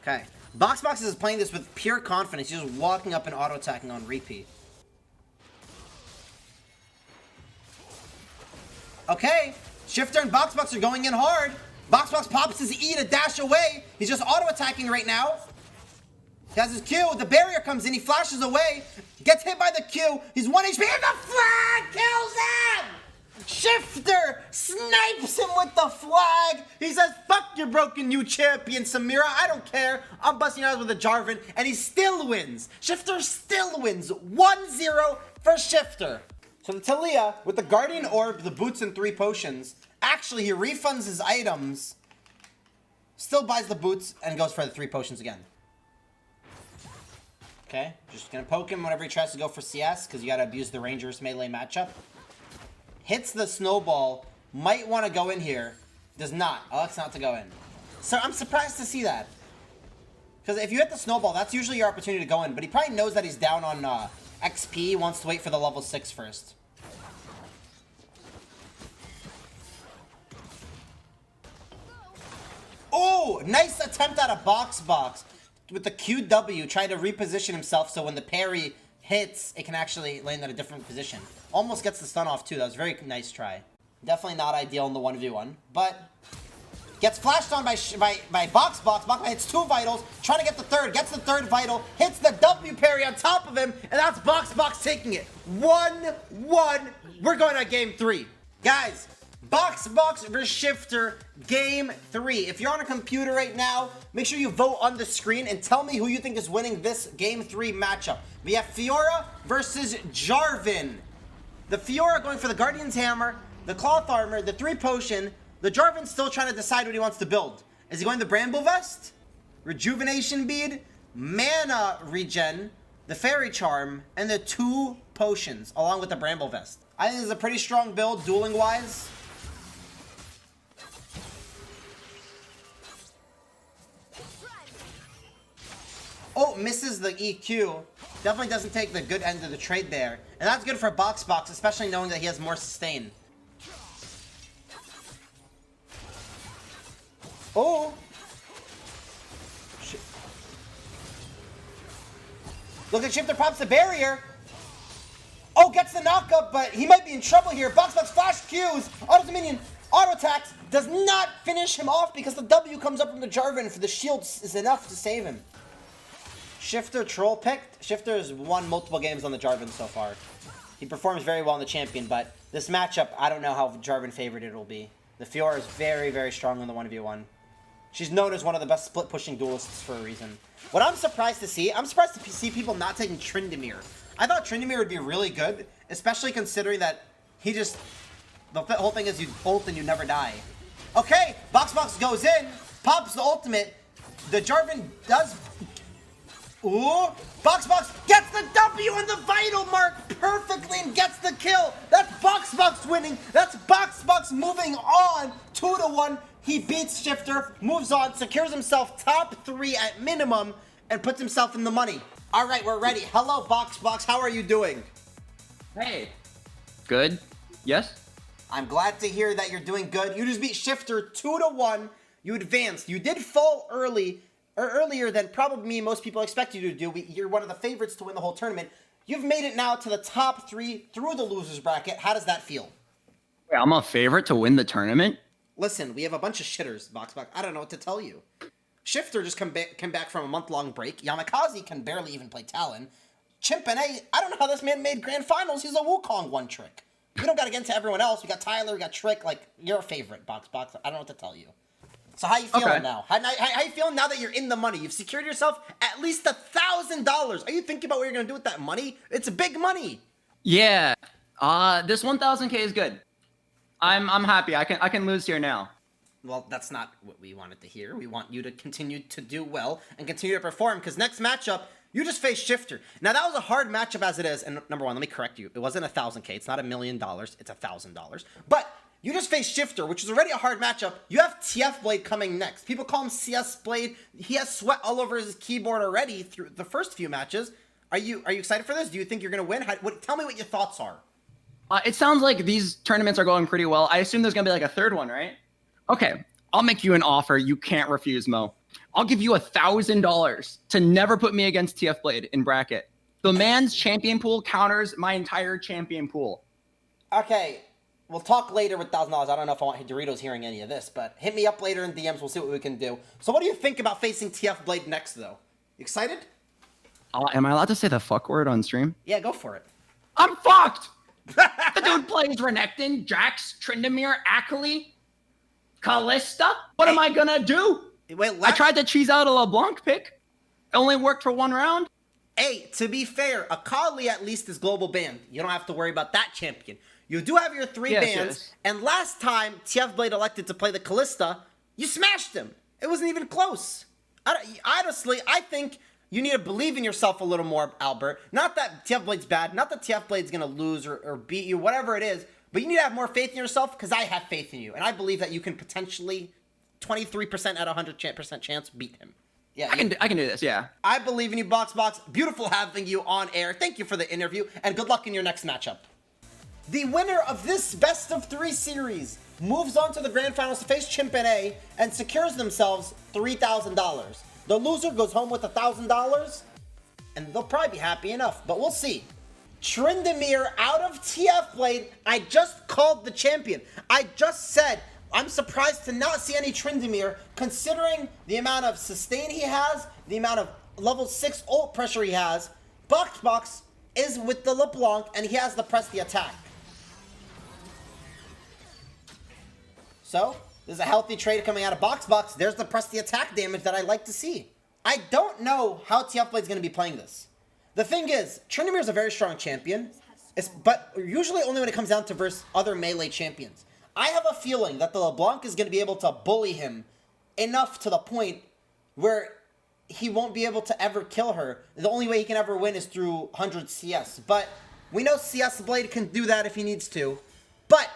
Okay. Box is playing this with pure confidence. He's just walking up and auto-attacking on repeat. Okay. Shifter and Box are going in hard. Box pops his E to dash away. He's just auto-attacking right now. He has his Q. The barrier comes in. He flashes away. Gets hit by the Q. He's 1 HP. And the flag kills him! Shifter snipes him with the flag. He says, fuck your broken new champion, Samira. I don't care. I'm busting out with a Jarvan. And he still wins. Shifter still wins. 1-0 for Shifter. So the Talia, with the Guardian Orb, the boots, and 3 potions, actually, he refunds his items, still buys the boots, and goes for the 3 potions again. Okay, just gonna poke him whenever he tries to go for CS, because you gotta abuse the Rangers melee matchup. Hits the snowball, might want to go in here, does not, elects not to go in. So I'm surprised to see that. Because if you hit the snowball, that's usually your opportunity to go in, but he probably knows that he's down on XP, wants to wait for the level 6 first. Oh, nice attempt at a box. With the QW, trying to reposition himself so when the parry hits, it can actually land at a different position. Almost gets the stun off too. That was a very nice try. Definitely not ideal in the 1v1, but gets flashed on by Box. Box hits 2 vitals, trying to get the third, gets the 3rd vital, hits the W parry on top of him, and that's Box taking it. 1-1. We're going to game 3. Guys, Box versus Shifter, game 3. If you're on a computer right now, make sure you vote on the screen and tell me who you think is winning this game 3 matchup. We have Fiora versus Jarvan. The Fiora going for the Guardian's Hammer, the Cloth Armor, the 3 Potion. The Jarvan's still trying to decide what he wants to build. Is he going the Bramble Vest, Rejuvenation Bead, Mana Regen, the Fairy Charm, and the 2 Potions, along with the Bramble Vest? I think this is a pretty strong build, dueling-wise. Oh, misses the EQ. Definitely doesn't take the good end of the trade there. And that's good for Box, especially knowing that he has more sustain. Oh! Shit. Look at Shifter pops the barrier. Oh, gets the knockup, but he might be in trouble here. Box flash Qs. Auto minion. Auto attacks. Does not finish him off because the W comes up from the Jarvan for the shield is enough to save him. Shifter troll picked. Shifter has won multiple games on the Jarvan so far. He performs very well in the champion, but this matchup, I don't know how Jarvan favored it will be. The Fiora is very, very strong in the 1v1. She's known as one of the best split-pushing duelists for a reason. What I'm surprised to see people not taking Tryndamere. I thought Tryndamere would be really good, especially considering that he just... The whole thing is you ult and you never die. Okay, Box goes in, pops the ultimate. The Jarvan does... Ooh, Box gets the W on the vital mark perfectly and gets the kill. That's Box winning. That's Box moving on. 2-1. He beats Shifter, moves on, secures himself top 3 at minimum, and puts himself in the money. All right, we're ready. Hello, Box. How are you doing? Hey. Good. Yes? I'm glad to hear that you're doing good. You just beat Shifter 2-1. You advanced. You did fall earlier than probably most people expect you to do. You're one of the favorites to win the whole tournament. You've made it now to the top 3 through the losers bracket. How does that feel? Wait, I'm a favorite to win the tournament? Listen, we have a bunch of shitters, Box. I don't know what to tell you. Shifter just came back from a month-long break. Yamakaze can barely even play Talon. Chimpane, I don't know how this man made Grand Finals. He's a Wukong one-trick. We don't got to get into everyone else. We got Tyler, we got Trick. Like, you're a favorite, Box. I don't know what to tell you. So how you feeling Okay. now? How you feeling now that you're in the money? You've secured yourself at least $1,000. Are you thinking about what you're gonna do with that money? It's big money. Yeah. This 1,000K is good. I'm happy. I can lose here now. Well, that's not what we wanted to hear. We want you to continue to do well and continue to perform, because next matchup, you just face Shifter. Now, that was a hard matchup as it is, and number one, let me correct you. It wasn't $1,000K. It's not $1 million. It's $1,000. But you just faced Shifter, which is already a hard matchup. You have TF Blade coming next. People call him CS Blade. He has sweat all over his keyboard already through the first few matches. Are you excited for this? Do you think you're going to win? Tell me what your thoughts are. It sounds like these tournaments are going pretty well. I assume there's gonna be like a third one, right? Okay, I'll make you an offer you can't refuse, Mo. I'll give you $1,000 to never put me against TF Blade in bracket. The man's champion pool counters my entire champion pool. Okay, we'll talk later with $1,000. I don't know if I want Doritos hearing any of this, but hit me up later in DMs. We'll see what we can do. So what do you think about facing TF Blade next, though? You excited? Am I allowed to say the fuck word on stream? Yeah, go for it. I'm fucked! The dude plays Renekton, Jax, Tryndamere, Akali, Kalista. What am I gonna do? Wait, I tried to cheese out a LeBlanc pick. It only worked for one round. Hey, to be fair, Akali at least is global banned. You don't have to worry about that champion. You do have your 3 Yes, bans, yes. and last time TF Blade elected to play the Kalista, you smashed him. It wasn't even close. Honestly, I think you need to believe in yourself a little more, Albert. Not that TF Blade's bad, not that TF Blade's gonna lose or beat you, whatever it is, but you need to have more faith in yourself, because I have faith in you, and I believe that you can potentially 23% at 100% chance beat him. Yeah, I can do this, yeah. I believe in you, Box. Beautiful having you on air. Thank you for the interview, and good luck in your next matchup. The winner of this best of 3 series moves on to the grand finals to face Chimp and A and secures themselves $3,000. The loser goes home with $1,000, and they'll probably be happy enough, but we'll see. Tryndamere out of TF Blade. I just called the champion. I just said I'm surprised to not see any Tryndamere, considering the amount of sustain he has, the amount of level 6 ult pressure he has. Box is with the LeBlanc, and he has to press the attack. So, there's a healthy trade coming out of Box. There's the press the attack damage that I like to see. I don't know how TF Blade's going to be playing this. The thing is, Tryndamere is a very strong champion, but usually only when it comes down to versus other melee champions. I have a feeling that the LeBlanc is going to be able to bully him enough to the point where he won't be able to ever kill her. The only way he can ever win is through 100 CS. But we know CS Blade can do that if he needs to. But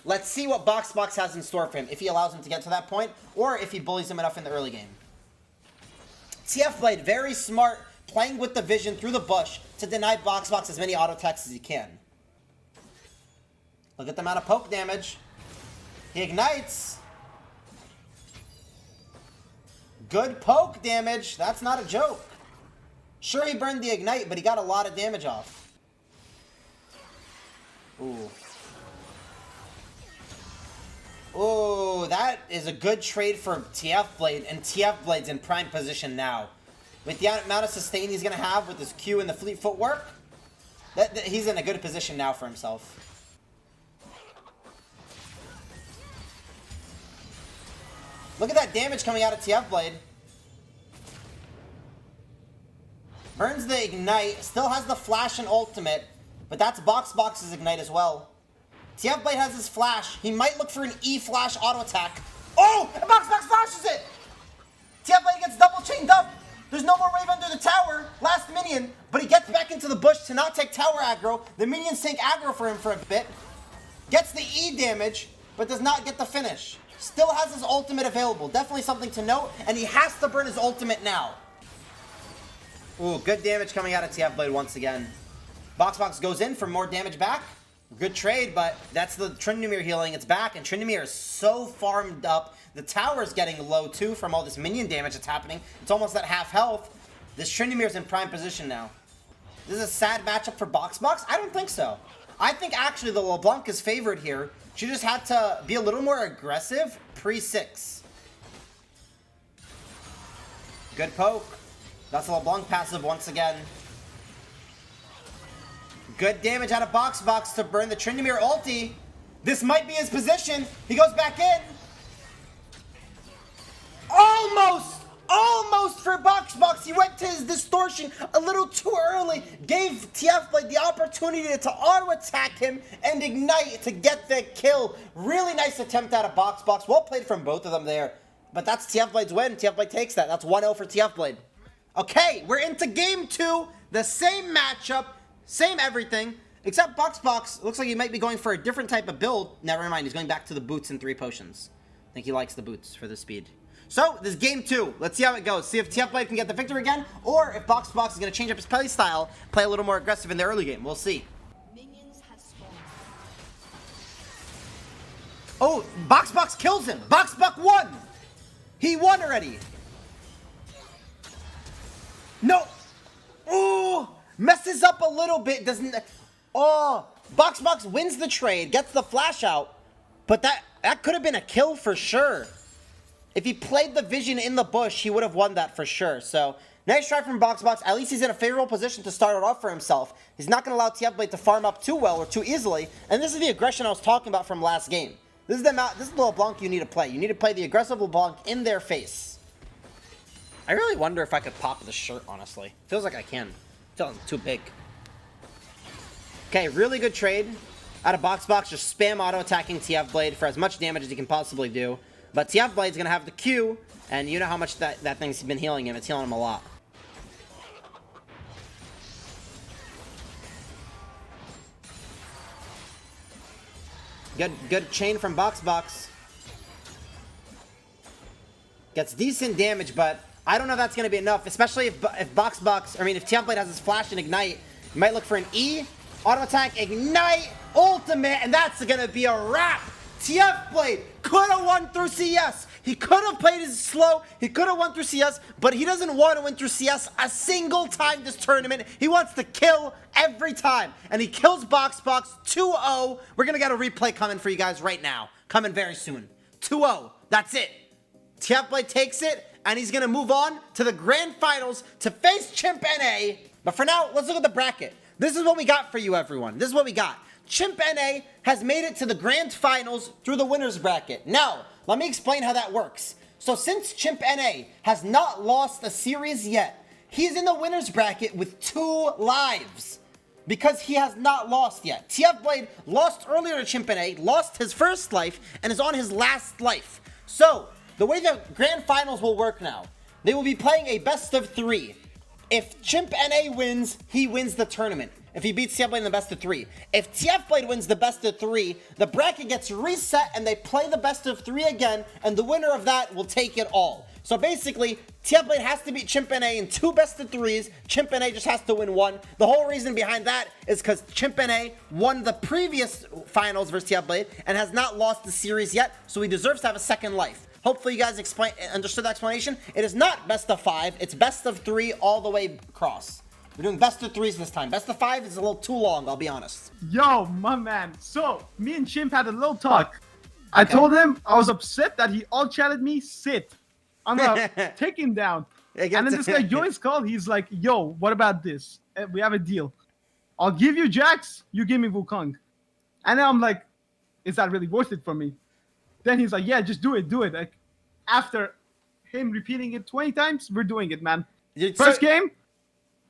let's see what Box has in store for him, if he allows him to get to that point, or if he bullies him enough in the early game. TF Blade, very smart, playing with the vision through the bush to deny Box as many auto attacks as he can. Look at the amount of poke damage. He ignites. Good poke damage. That's not a joke. Sure, he burned the ignite, but he got a lot of damage off. Ooh. Ooh, that is a good trade for TF Blade, and TF Blade's in prime position now. With the amount of sustain he's going to have with his Q and the fleet footwork, he's in a good position now for himself. Look at that damage coming out of TF Blade. Burns the ignite, still has the flash and ultimate, but that's Box's ignite as well. TF Blade has his flash. He might look for an E flash auto attack. Oh! And Box flashes it! TF Blade gets double chained up. There's no more wave under the tower. Last minion, but he gets back into the bush to not take tower aggro. The minions take aggro for him for a bit. Gets the E damage, but does not get the finish. Still has his ultimate available. Definitely something to note, and he has to burn his ultimate now. Ooh, good damage coming out of TF Blade once again. Box goes in for more damage back. Good trade, but that's the Tryndamere healing. It's back, and Tryndamere is so farmed up. The tower is getting low, too, from all this minion damage that's happening. It's almost at half health. This Tryndamere is in prime position now. This is a sad matchup for Box. I don't think so. I think, actually, the LeBlanc is favored here. She just had to be a little more aggressive pre-6. Good poke. That's a LeBlanc passive once again. Good damage out of Box to burn the Tryndamere ulti. This might be his position. He goes back in. Almost for Box. He went to his distortion a little too early. Gave TF Blade the opportunity to auto attack him and ignite to get the kill. Really nice attempt out of Box. Well played from both of them there. But that's TF Blade's win. TF Blade takes that. That's 1-0 for TF Blade. Okay, we're into game 2. The same matchup, same everything. Except Box looks like he might be going for a different type of build. Never mind, he's going back to the boots and 3 potions. I think he likes the boots for the speed. So, this is game 2. Let's see how it goes. See if TF Blade can get the victory again, or if Box is going to change up his play style, play a little more aggressive in the early game. We'll see. Oh, Box kills him. Box won. He won already. No. Ooh, messes up a little bit. Doesn't. Oh, Box wins the trade, gets the flash out, but that could have been a kill for sure. If he played the vision in the bush, he would have won that for sure. So, nice try from Box. At least he's in a favorable position to start it off for himself. He's not going to allow TF Blade to farm up too well or too easily. And this is the aggression I was talking about from last game. This is the LeBlanc you need to play. You need to play the aggressive LeBlanc in their face. I really wonder if I could pop the shirt, honestly. Feels like I can. Feels too big. Okay, really good trade out of Box. Just spam auto-attacking TF Blade for as much damage as he can possibly do. But TF Blade's going to have the Q, and you know how much that thing's been healing him. It's healing him a lot. Good chain from Box. Gets decent damage, but I don't know if that's going to be enough, especially if TF Blade has his flash and ignite. You might look for an E, auto attack, ignite, ultimate, and that's going to be a wrap. TF Blade could have won through CS. He could have played his slow. He could have won through CS, but he doesn't want to win through CS a single time this tournament. He wants to kill every time, and he kills Box 2-0. We're going to get a replay coming for you guys right now. Coming very soon. 2-0. That's it. TF Blade takes it, and he's going to move on to the grand finals to face Chimp NA. But for now, let's look at the bracket. This is what we got for you, everyone. This is what we got. Chimp NA has made it to the grand finals through the winner's bracket. Now, let me explain how that works. So since Chimp NA has not lost a series yet, he's in the winner's bracket with 2 lives because he has not lost yet. TF Blade lost earlier to Chimp NA, lost his first life, and is on his last life. So, the way the grand finals will work now, they will be playing a best of 3. If Chimp NA wins, he wins the tournament. If he beats TF Blade in the best of 3. If TF Blade wins the best of 3, the bracket gets reset and they play the best of 3 again, and the winner of that will take it all. So basically, TF Blade has to beat Chimp NA in 2 best of 3s. Chimp NA just has to win 1. The whole reason behind that is because Chimp NA won the previous finals versus TF Blade and has not lost the series yet, so he deserves to have a second life. Hopefully you guys understood the explanation. It is not best of 5, it's best of 3 all the way across. We're doing best of 3s this time. Best of 5 is a little too long, I'll be honest. Yo, my man. So, me and Chimp had a little talk. I told him I was upset that he all chatted me, sit. I'm gonna take him down. And then this guy joins call. He's like, yo, what about this? We have a deal. I'll give you Jax, you give me Wukong. And then I'm like, is that really worth it for me? Then he's like, yeah, just do it. Like, after him repeating it 20 times, we're doing it, man. First game,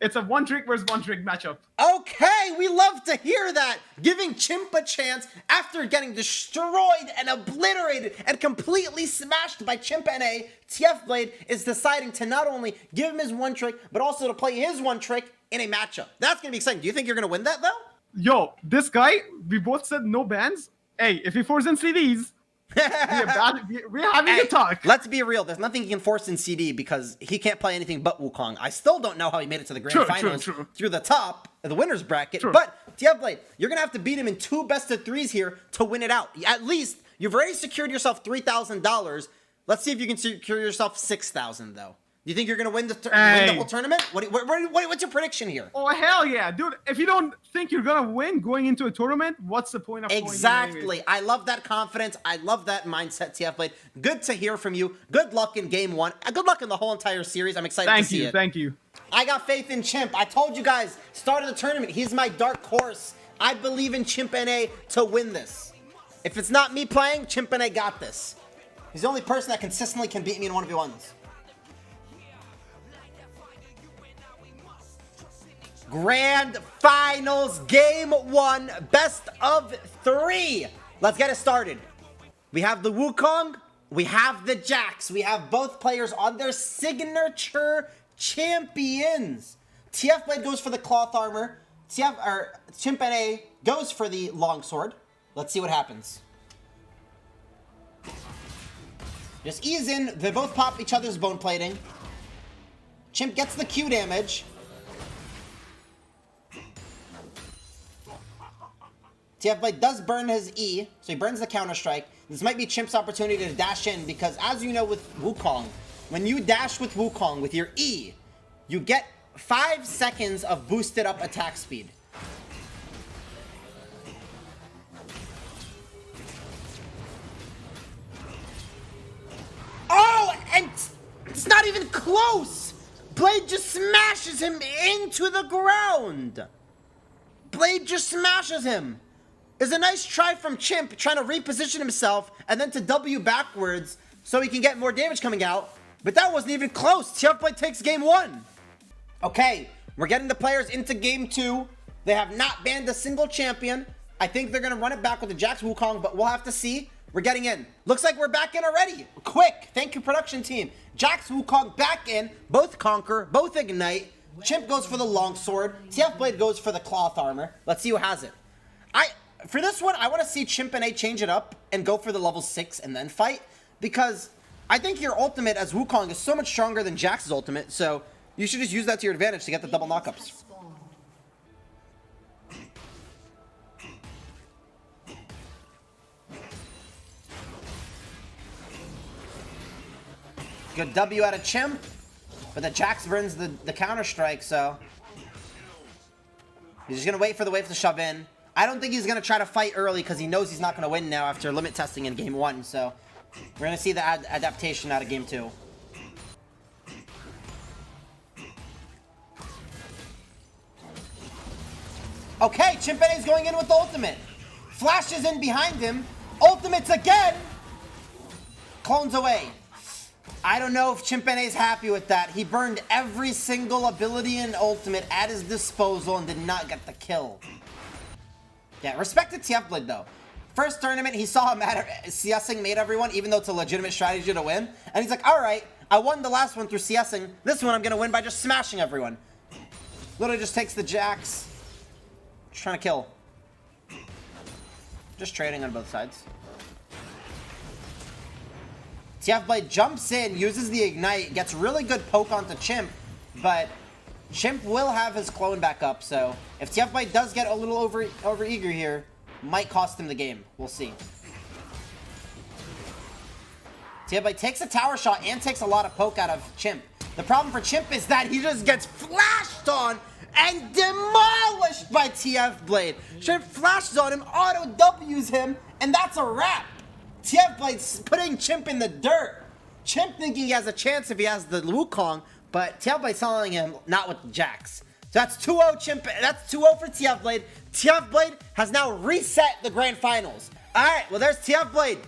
it's a 1-trick versus 1-trick matchup. Okay, we love to hear that. Giving Chimp a chance after getting destroyed and obliterated and completely smashed by Chimp NA, TF Blade is deciding to not only give him his 1-trick, but also to play his 1-trick in a matchup. That's going to be exciting. Do you think you're going to win that, though? Yo, this guy, we both said no bans. Hey, if he forces in CDs, we're having a talk. Let's be real. There's nothing he can force in CD because he can't play anything but Wukong. I still don't know how he made it to the grand finals through the top of the winner's bracket. But TF Blade, you're going to have to beat him in 2 best of 3s here to win it out. At least you've already secured yourself $3,000. Let's see if you can secure yourself $6,000 though. Do you think you're going to win the whole tournament? What's your prediction here? Oh, hell yeah. Dude, if you don't think you're going to win going into a tournament, what's the point of Exactly. I love that confidence. I love that mindset, TF Blade. Good to hear from you. Good luck in game 1. Good luck in the whole entire series. I'm excited to see it. Thank you. I got faith in Chimp. I told you guys, start of the tournament, he's my dark horse. I believe in Chimp NA to win this. If it's not me playing, Chimp NA got this. He's the only person that consistently can beat me in 1v1s. Grand Finals, Game 1, best of 3. Let's get it started. We have the Wukong, we have the Jax. We have both players on their signature champions. TF Blade goes for the cloth armor. Chimp goes for the longsword. Let's see what happens. Just ease in. They both pop each other's bone plating. Chimp gets the Q damage. TF Blade does burn his E, so he burns the counter-strike. This might be Chimp's opportunity to dash in, because as you know with Wukong, when you dash with Wukong with your E, you get 5 seconds of boosted up attack speed. Oh, and it's not even close! Blade just smashes him into the ground! Blade just smashes him! It's a nice try from Chimp, trying to reposition himself and then to W backwards so he can get more damage coming out. But that wasn't even close. TF Blade takes game 1. Okay, we're getting the players into game 2. They have not banned a single champion. I think they're going to run it back with the Jax Wukong, but we'll have to see. We're getting in. Looks like we're back in already. Quick. Thank you, production team. Jax Wukong back in. Both conquer, both ignite. Chimp goes for the longsword. TF Blade goes for the cloth armor. Let's see who has it. For this one, I want to see Chimp and A change it up and go for the level 6 and then fight, because I think your ultimate as Wukong is so much stronger than Jax's ultimate, so you should just use that to your advantage to get the double knockups. Good W out of Chimp, but the Jax burns the counter-strike, so he's just going to wait for the wave to shove in. I don't think he's going to try to fight early because he knows he's not going to win now after limit testing in game 1. So we're going to see the adaptation out of game 2. Okay, Chimpene's going in with the ultimate. Flashes in behind him. Ultimates again. Clones away. I don't know if Chimpene's happy with that. He burned every single ability and ultimate at his disposal and did not get the kill. Yeah, respect to TF Blade though. First tournament, he saw him CSing made everyone, even though it's a legitimate strategy to win. And he's like, alright, I won the last one through CSing. This one I'm going to win by just smashing everyone. Literally just takes the Jax. Just trying to kill. Just trading on both sides. TF Blade jumps in, uses the ignite, gets really good poke onto Chimp, but Chimp will have his clone back up, so if TF Blade does get a little over eager here, might cost him the game. We'll see. TF Blade takes a tower shot and takes a lot of poke out of Chimp. The problem for Chimp is that he just gets flashed on and demolished by TF Blade. Chimp flashes on him, auto W's him, and that's a wrap. TF Blade's putting Chimp in the dirt. Chimp thinking he has a chance if he has the Wukong, but TF Blade's telling him not with the Jax. So that's 2-0 Chimp. That's 2-0 for TF Blade. TF Blade has now reset the grand finals. All right, well, there's TF Blade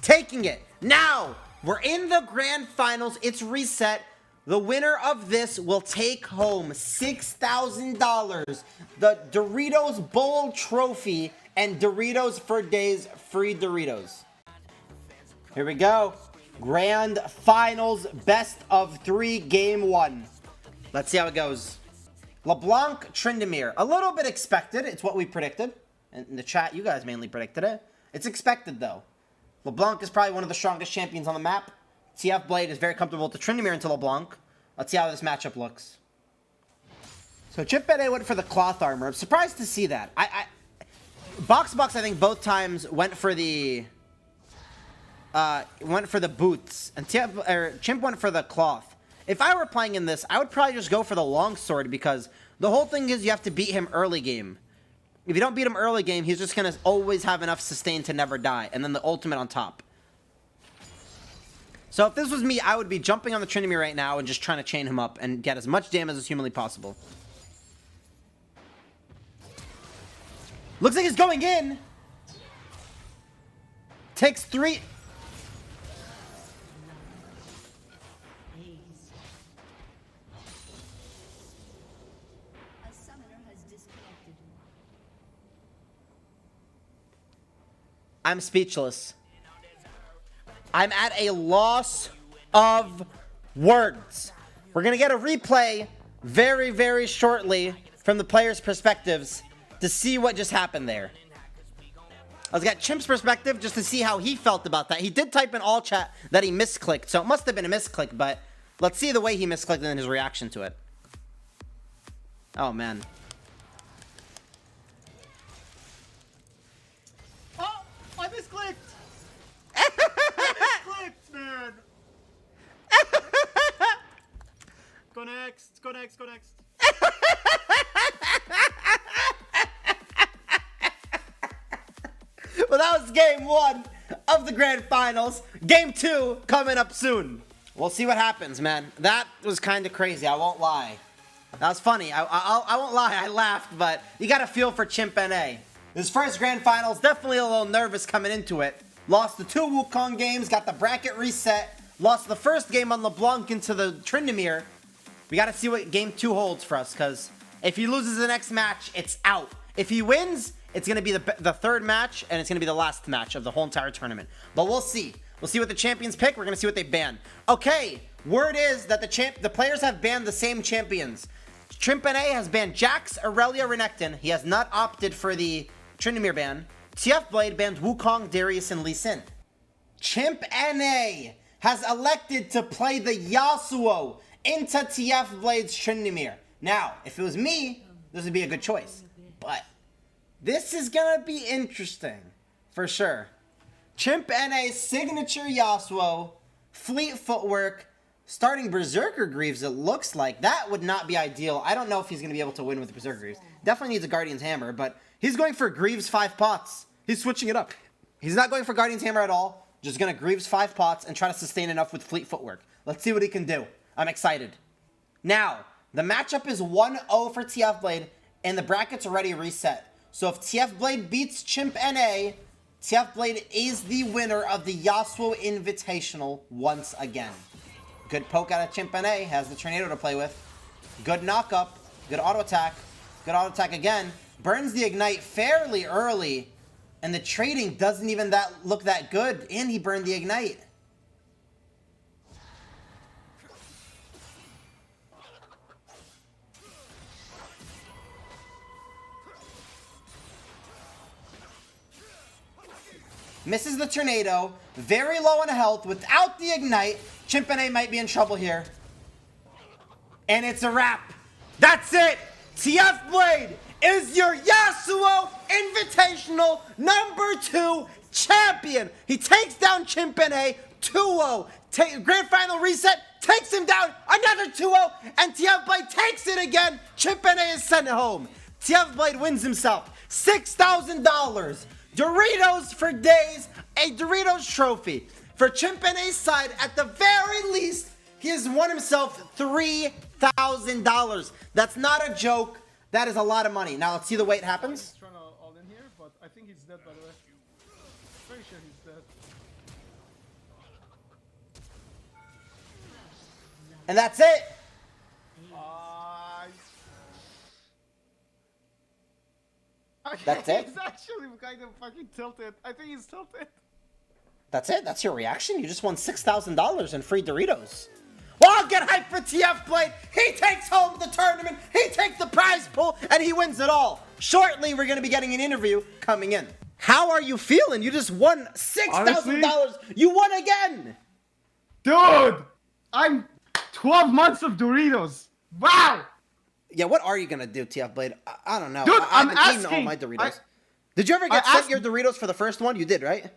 taking it. Now, we're in the grand finals. It's reset. The winner of this will take home $6,000, the Doritos Bowl Trophy, and Doritos for Days free Doritos. Here we go. Grand Finals, best of 3, game 1. Let's see how it goes. LeBlanc, Tryndamere. A little bit expected. It's what we predicted. In the chat, you guys mainly predicted it. It's expected, though. LeBlanc is probably one of the strongest champions on the map. TF Blade is very comfortable to Tryndamere into LeBlanc. Let's see how this matchup looks. So Chimpene went for the cloth armor. I'm surprised to see that. Box, I think, both times went for the boots, and Chimp went for the cloth. If I were playing in this, I would probably just go for the longsword, because the whole thing is you have to beat him early game. If you don't beat him early game, he's just going to always have enough sustain to never die, and then the ultimate on top. So if this was me, I would be jumping on the Tryndamere right now and just trying to chain him up and get as much damage as humanly possible. Looks like he's going in. Takes 3. I'm speechless. I'm at a loss of words. We're going to get a replay very, very shortly from the players' perspectives to see what just happened there. Let's get Chimp's perspective just to see how he felt about that. He did type in all chat that he misclicked, so it must have been a misclick, but let's see the way he misclicked and then his reaction to it. Oh, man. Oh, I misclicked. I misclicked, man. Go next. Go next. Go next. Well, that was game 1 of the grand finals. Game 2 coming up soon. We'll see what happens, man. That was kind of crazy. I won't lie. That was funny. I won't lie. I laughed, but you got to feel for Chimp NA. His first grand finals, definitely a little nervous coming into it. Lost the 2 Wukong games, got the bracket reset. Lost the first game on LeBlanc into the Tryndamere. We got to see what game 2 holds for us, because if he loses the next match, it's out. If he wins, it's going to be the third match, and it's going to be the last match of the whole entire tournament. But we'll see. We'll see what the champions pick. We're going to see what they ban. Okay, word is that the players have banned the same champions. Chimp NA has banned Jax, Aurelia, Renekton. He has not opted for the Tryndamere ban. TF Blade banned Wukong, Darius, and Lee Sin. Chimp NA has elected to play the Yasuo into TF Blade's Tryndamere. Now, if it was me, this would be a good choice. But this is gonna be interesting, for sure. Chimp NA's signature Yasuo, fleet footwork, starting Berserker Greaves, it looks like. That would not be ideal. I don't know if he's gonna be able to win with Berserker Greaves. Definitely needs a Guardian's Hammer, but he's going for Greaves 5 pots. He's switching it up. He's not going for Guardian's Hammer at all. Just gonna Greaves 5 pots and try to sustain enough with fleet footwork. Let's see what he can do. I'm excited. Now, the matchup is 1-0 for TF Blade, and the bracket's already reset. So if TF Blade beats Chimp NA, TF Blade is the winner of the Yasuo Invitational once again. Good poke out of Chimp NA, has the Tornado to play with. Good knock up, good auto attack again. Burns the Ignite fairly early, and the trading doesn't even look that good, and he burned the Ignite. Misses the Tornado, very low on health, without the Ignite. Chimp NA might be in trouble here. And it's a wrap. That's it! TF Blade is your Yasuo Invitational #2 champion. He takes down Chimp NA 2-0. Grand Final reset, takes him down, another 2-0, and TF Blade takes it again. Chimp NA is sent home. TF Blade wins himself $6,000. Doritos for days, a Doritos trophy. For Chimp NA's side, at the very least, he has won himself $3,000. That's not a joke. That is a lot of money. Now let's see the way it happens. He's trying to all in here, but I think he's dead, by the way. Pretty sure he's dead. And that's it. That's it? He's actually kind of fucking tilted. I think he's tilted. That's it? That's your reaction? You just won $6,000 in free Doritos. Well, I'll get hyped for TF Blade. He takes home the tournament, he takes the prize pool, and he wins it all. Shortly, we're going to be getting an interview coming in. How are you feeling? You just won $6,000. You won again. Dude, I'm 12 months of Doritos. Wow. Yeah, what are you going to do, TF Blade? I don't know. Dude, I've been I'm eating all my asking. Doritos. Did you ever get sent your Doritos for the first one? You did, right?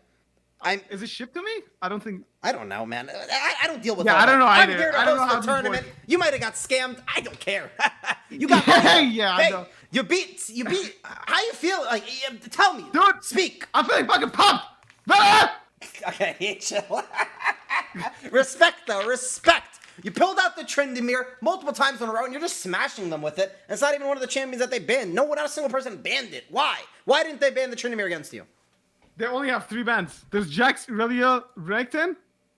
Is it shipped to me? I don't think. I don't know, man. I don't deal with Yeah, all I don't that. know I'm either. here to I don't know host how the this tournament. works. You might have got scammed. I don't care. You got Yeah, I hey, know. You beat. How you feel? Like, tell me. Dude, Speak. I'm feeling fucking pumped. Ah! Okay, chill. Respect, though. Respect. You pulled out the Tryndamere multiple times in a row, and you're just smashing them with it. And it's not even one of the champions that they banned. No one, not a single person banned it. Why? Why didn't they ban the Tryndamere against you? They only have 3 bans. There's Jax, Aurelia, Renekton,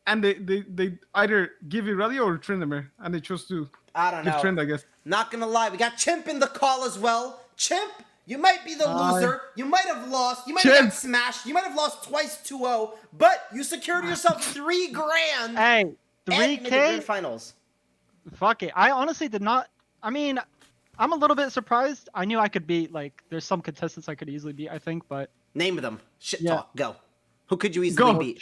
and they either give Aurelia or Tryndamere, and they chose to I don't give know. Trynd, I guess. Not gonna lie, we got Chimp in the call as well. Chimp, You might be the loser. You might have lost. You might have got smashed. You might have lost twice 2-0. But you secured yourself $3 grand. Hey, And you made the 3K? grand finals. Fuck it. I honestly did not. I mean, I'm a little bit surprised. I knew I could beat, like, there's some contestants I could easily beat, I think, but. Name them. Shit Yeah. talk. Go. Who could you easily beat?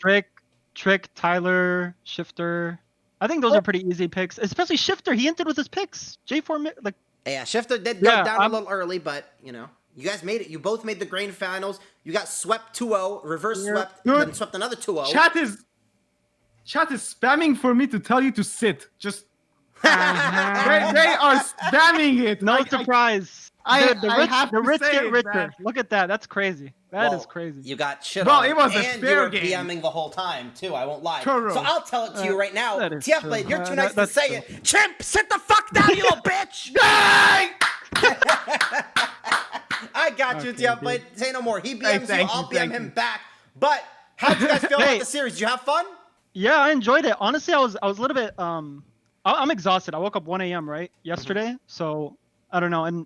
Trick, Tyler, Shifter. I think those are pretty easy picks, especially Shifter. He entered with his picks. J4, like. Yeah, Shifter did go down a little early, but, you know, you guys made it. You both made the grand finals. You got swept 2-0, reverse swept, then swept another 2-0. Chat is spamming for me to tell you to sit. Just they are spamming it. No surprise. Dude, the rich get richer. Man. Look at that. That's crazy. That is crazy. You got shit Well, on. it was a and fair you were game. PMing the whole time, too. I won't lie. True. So I'll tell it to you right now. that is TF true. Blade, you're too nice to That's say true. it. Chimp, sit the fuck down, you little bitch! I got you, TF Blade. Say no more. He BMs you, I'll BM him back. But how'd you guys feel about the series? Did you have fun? Yeah, I enjoyed it. Honestly, I was a little bit I'm exhausted. I woke up 1 a.m. right yesterday, so I don't know, and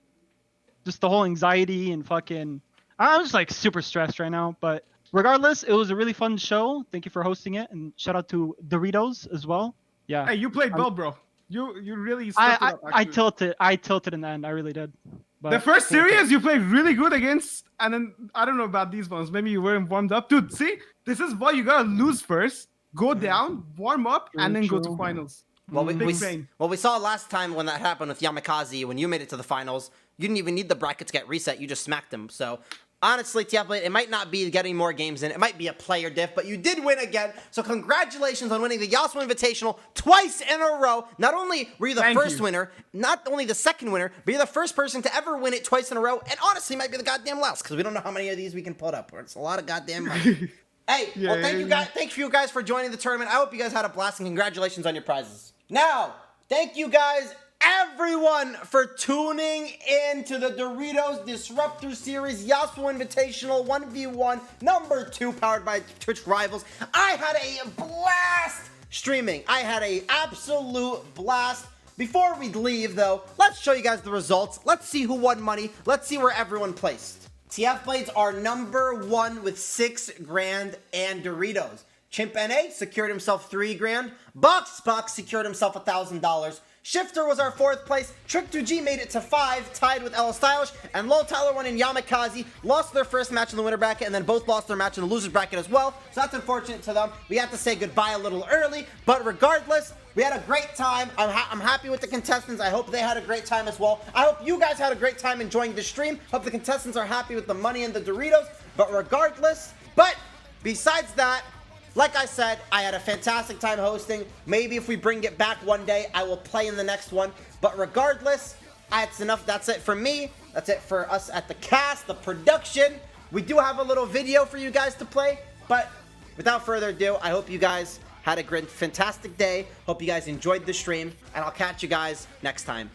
just the whole anxiety and fucking. I'm just like super stressed right now. But regardless, it was a really fun show. Thank you for hosting it, and shout out to Doritos as well. Yeah. Hey, you played well, bro. You really. Stepped it up, I tilted in the end. I really did. But the first series you played really good against, and then I don't know about these ones. Maybe you weren't warmed up, dude. See, this is why you gotta lose first, go down, warm up, and then go to finals. Well, Big we saw last time when that happened with Yamikaze, when you made it to the finals, you didn't even need the brackets to get reset. You just smacked him. So, honestly, TF Blade, it might not be getting more games in. It might be a player diff, but you did win again. So, congratulations on winning the Yasuo Invitational twice in a row. Not only were you the first winner, not only the second winner, but you're the first person to ever win it twice in a row. And honestly, might be the goddamn last, because we don't know how many of these we can put up. It's a lot of goddamn money. Hey, well, thank you guys. Thank you guys for joining the tournament. I hope you guys had a blast, and congratulations on your prizes. Now, thank you guys, everyone, for tuning in to the Doritos Disruptor Series Yasuo Invitational 1v1 number 2, powered by Twitch Rivals. I had a blast streaming. I had an absolute blast. Before we leave, though, let's show you guys the results. Let's see who won money. Let's see where everyone placed. TF Blades are number 1 with 6 grand and Doritos. Chimp NA secured himself 3 grand. Box secured himself $1,000. Shifter was our 4th place. Trick2G made it to 5, tied with Ella Stylish. And Lol Tyler 1 and Yamikaze lost their first match in the winner bracket, and then both lost their match in the losers bracket as well. So that's unfortunate to them. We had to say goodbye a little early, but regardless, we had a great time. I'm happy with the contestants. I hope they had a great time as well. I hope you guys had a great time enjoying the stream. Hope the contestants are happy with the money and the Doritos. But regardless, besides that, like I said, I had a fantastic time hosting. Maybe if we bring it back one day, I will play in the next one. But regardless, it's enough. That's it for me. That's it for us at the cast, the production. We do have a little video for you guys to play. But without further ado, I hope you guys had a great, fantastic day. Hope you guys enjoyed the stream. And I'll catch you guys next time.